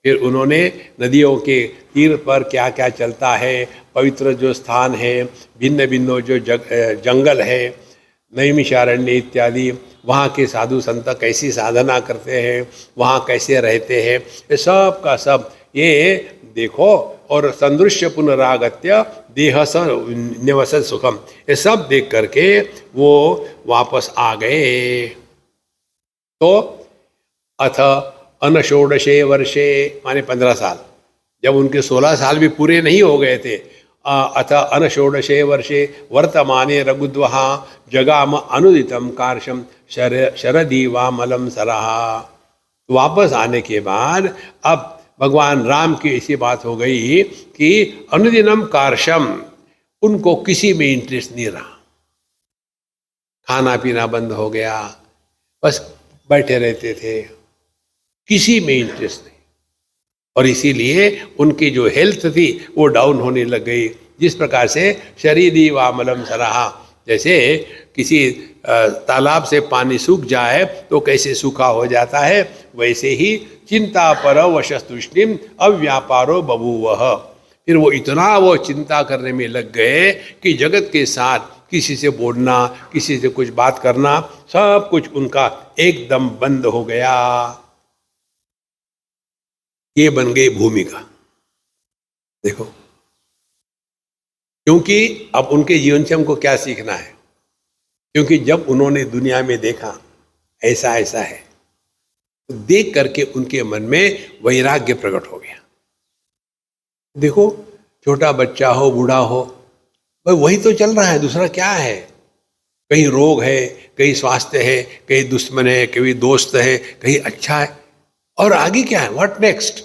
फिर उन्होंने नदियों के तीर पर क्या क्या चलता है, पवित्र जो स्थान है, भिन्न भिन्न जो जंगल है, नैमिषारण्य इत्यादि, वहाँ के साधु संत कैसी साधना करते हैं, वहाँ कैसे रहते हैं, ये सब का सब ये देखो। और संदृश्य पुनरागत्य देह स निवसत सुखम, ये सब देख करके वो वापस आ गए। तो अथ अनषोडशे वर्षे माने 15 साल, जब उनके 16 साल भी पूरे नहीं हो गए थे, अथ अनषोडशे वर्षे वर्तमाने रघुद्वहा जगाम अनुदितम कार्शम शरदी वामलम सरहा। वापस आने के बाद अब भगवान राम की ऐसी बात हो गई कि अनुदिनम कार्शम, उनको किसी में इंटरेस्ट नहीं रहा, खाना पीना बंद हो गया, बस बैठे रहते थे, किसी में इंटरेस्ट नहीं। और इसीलिए उनकी जो हेल्थ थी वो डाउन होने लग गई। जिस प्रकार से शरीरी वामलम सराहा, जैसे किसी तालाब से पानी सूख जाए तो कैसे सूखा हो जाता है, वैसे ही चिंता पर वशस्तुष्णिम अव्यापारो बभूवः। फिर वो इतना वो चिंता करने में लग गए कि जगत के साथ किसी से बोलना, किसी से कुछ बात करना, सब कुछ उनका एकदम बंद हो गया। ये बन गई भूमिका। देखो, क्योंकि अब उनके जीवन से हमको क्या सीखना है, क्योंकि जब उन्होंने दुनिया में देखा ऐसा ऐसा है, तो देख करके उनके मन में वैराग्य प्रकट हो गया। देखो, छोटा बच्चा हो, बूढ़ा हो, भाई वही तो चल रहा है, दूसरा क्या है। कहीं रोग है, कहीं स्वास्थ्य है, कहीं दुश्मन है, कहीं दोस्त है, कहीं अच्छा है, और आगे क्या है, व्हाट नेक्स्ट।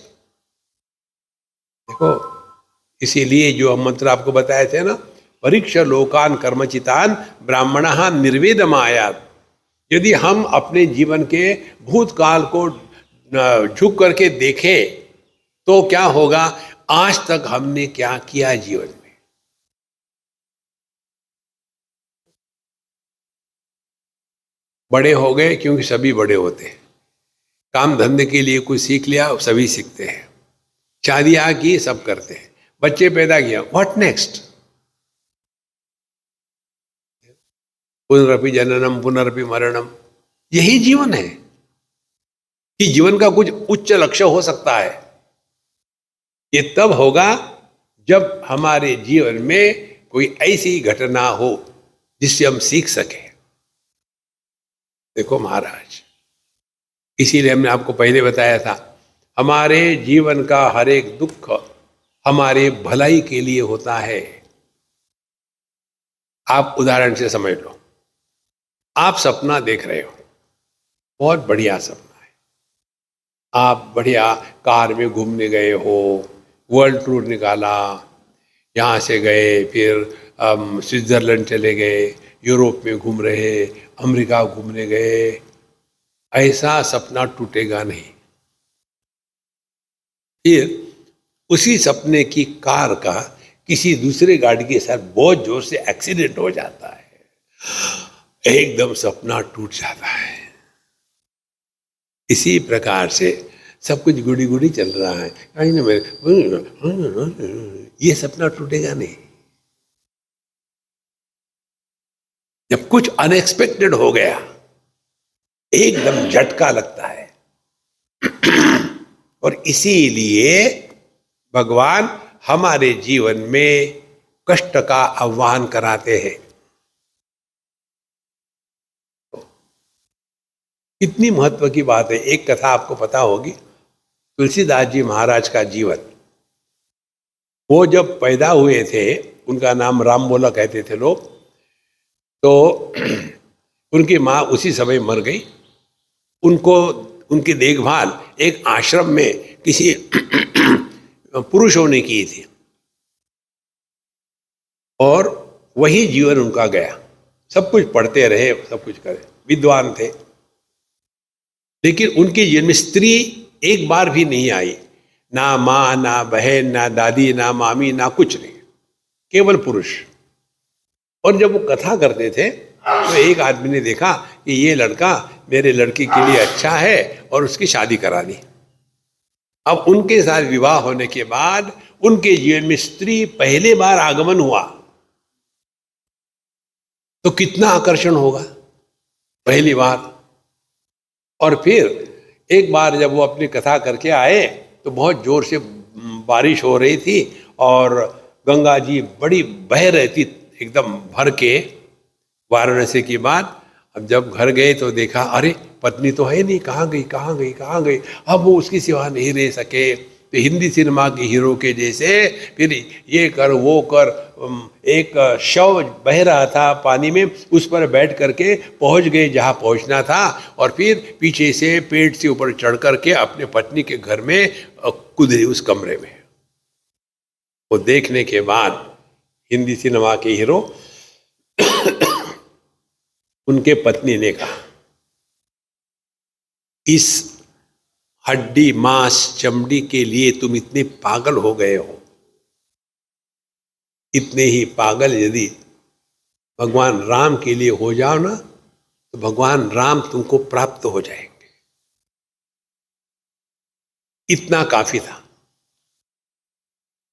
देखो, इसीलिए जो मंत्र आपको बताए थे ना, परीक्षा लोकान कर्मचितान ब्राह्मण निर्वेदमायात। यदि हम अपने जीवन के भूतकाल को झुक करके देखें तो क्या होगा, आज तक हमने क्या किया जीवन में। बड़े हो गए क्योंकि सभी बड़े होते हैं, काम धंधे के लिए कुछ सीख लिया, सभी सीखते हैं, शादियां की सब करते हैं, बच्चे पैदा किया, व्हाट नेक्स्ट। पुनरपि जननम पुनरपि मरणम, यही जीवन है। कि जीवन का कुछ उच्च लक्ष्य हो सकता है, ये तब होगा जब हमारे जीवन में कोई ऐसी घटना हो जिससे हम सीख सके। देखो महाराज, इसीलिए हमने आपको पहले बताया था, हमारे जीवन का हर एक दुख हमारे भलाई के लिए होता है। आप उदाहरण से समझ लो, आप सपना देख रहे हो, बहुत बढ़िया सपना है, आप बढ़िया कार में घूमने गए हो, वर्ल्ड टूर निकाला, यहाँ से गए, फिर स्विट्जरलैंड चले गए, यूरोप में घूम रहे, अमेरिका घूमने गए। ऐसा सपना टूटेगा नहीं। फिर उसी सपने की कार का किसी दूसरे गाड़ी के साथ बहुत जोर से एक्सीडेंट हो जाता है, एकदम सपना टूट जाता है। इसी प्रकार से सब कुछ गुड़ी गुड़ी चल रहा है, कहीं ना ये सपना टूटेगा नहीं। जब कुछ अनएक्सपेक्टेड हो गया, एकदम झटका लगता है। और इसीलिए भगवान हमारे जीवन में कष्ट का आह्वान कराते हैं। कितनी महत्व की बात है। एक कथा आपको पता होगी, तुलसीदास जी महाराज का जीवन। वो जब पैदा हुए थे, उनका नाम राम बोला कहते थे लोग, तो उनकी माँ उसी समय मर गई। उनको उनकी देखभाल एक आश्रम में किसी पुरुषों ने की थी, और वही जीवन उनका गया। सब कुछ पढ़ते रहे, सब कुछ करे, विद्वान थे। लेकिन उनके जीवन में स्त्री एक बार भी नहीं आई, ना माँ, ना बहन, ना दादी, ना मामी, ना कुछ नहीं, केवल पुरुष। और जब वो कथा करते थे तो एक आदमी ने देखा कि ये लड़का मेरे लड़की के लिए अच्छा है और उसकी शादी करा दी। अब उनके साथ विवाह होने के बाद उनके जीवन में स्त्री पहले बार आगमन हुआ तो कितना आकर्षण होगा पहली बार। और फिर एक बार जब वो अपनी कथा करके आए तो बहुत जोर से बारिश हो रही थी और गंगा जी बड़ी बह रही थी एकदम भर के वाराणसी की बात। अब जब घर गए तो देखा अरे पत्नी तो है नहीं, कहाँ गई कहाँ गई कहाँ गई। अब वो उसकी सिवा नहीं रह सके तो हिंदी सिनेमा के हीरो के जैसे फिर ये कर वो कर, एक शव बह रहा था पानी में, उस पर बैठ करके पहुंच गए जहाँ पहुंचना था और फिर पीछे से पेट से ऊपर चढ़ करके अपने पत्नी के घर में कूदे उस कमरे में। वो देखने के बाद हिंदी सिनेमा के हीरो उनके पत्नी ने कहा इस हड्डी मांस चमड़ी के लिए तुम इतने पागल हो गए हो, इतने ही पागल यदि भगवान राम के लिए हो जाओ ना तो भगवान राम तुमको प्राप्त हो जाएंगे। इतना काफी था।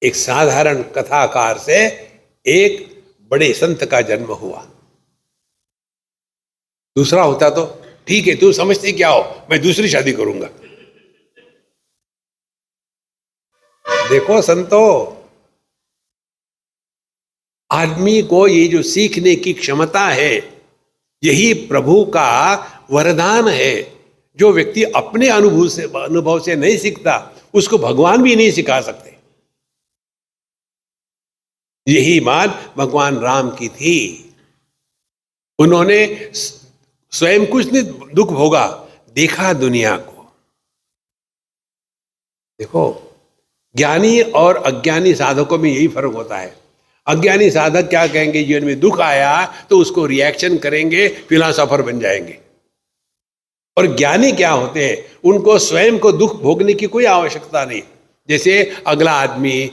एक साधारण कथाकार से एक बड़े संत का जन्म हुआ। दूसरा होता तो ठीक है तू समझते क्या हो, मैं दूसरी शादी करूंगा। देखो संतो, आदमी को ये जो सीखने की क्षमता है यही प्रभु का वरदान है। जो व्यक्ति अपने अनुभव से नहीं सीखता उसको भगवान भी नहीं सिखा सकते। यही बात भगवान राम की थी। उन्होंने स्वयं कुछ नहीं दुख भोगा, देखा दुनिया को। देखो ज्ञानी और अज्ञानी साधकों में यही फर्क होता है। अज्ञानी साधक क्या कहेंगे, जीवन में दुख आया तो उसको रिएक्शन करेंगे, फिलोसोफर बन जाएंगे। और ज्ञानी क्या होते हैं, उनको स्वयं को दुख भोगने की कोई आवश्यकता नहीं। जैसे अगला आदमी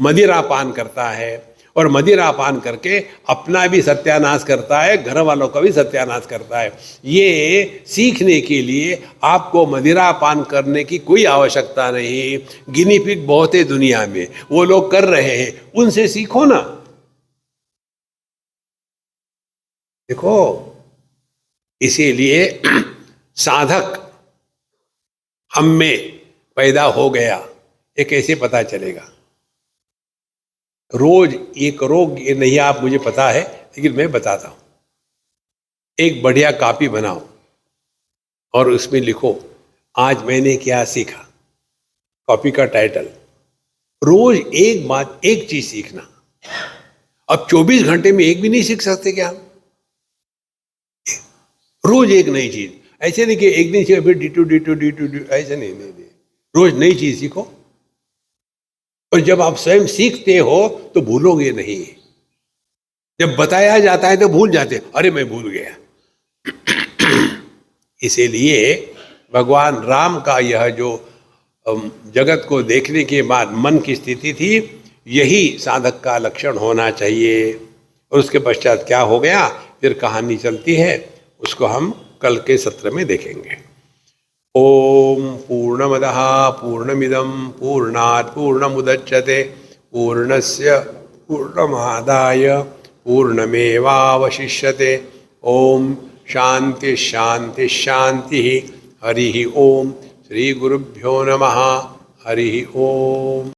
मदिरा पान करता है और मदिरा पान करके अपना भी सत्यानाश करता है, घर वालों का भी सत्यानाश करता है। ये सीखने के लिए आपको मदिरा पान करने की कोई आवश्यकता नहीं। गिनी पिग बहुत है दुनिया में, वो लोग कर रहे हैं, उनसे सीखो ना। देखो इसीलिए साधक हम में पैदा हो गया, ये कैसे पता चलेगा? रोज ये करो, ये नहीं आप मुझे पता है लेकिन मैं बताता हूं। एक बढ़िया कॉपी बनाओ और उसमें लिखो आज मैंने क्या सीखा। कॉपी का टाइटल। रोज एक बात, एक चीज सीखना। अब 24 घंटे में एक भी नहीं सीख सकते क्या हम? रोज एक नई चीज। ऐसे नहीं कि एक दिन से फिर डी टू, ऐसे नहीं। रोज नई चीज सीखो। और जब आप स्वयं सीखते हो तो भूलोगे नहीं। जब बताया जाता है तो भूल जाते, अरे मैं भूल गया। इसीलिए भगवान राम का यह जो जगत को देखने के बाद मन की स्थिति थी, यही साधक का लक्षण होना चाहिए। और उसके पश्चात क्या हो गया, फिर कहानी चलती है, उसको हम कल के सत्र में देखेंगे। ओम पूर्णमदः पूर्णमिदं पूर्णात् पूर्णमुदच्यते पूर्णस्य पूर्णमादाय पूर्णमेवावशिष्यते। ओम शांति शांति शांति। हरि ओम। श्री गुरुभ्यो नमः। हरि ओम।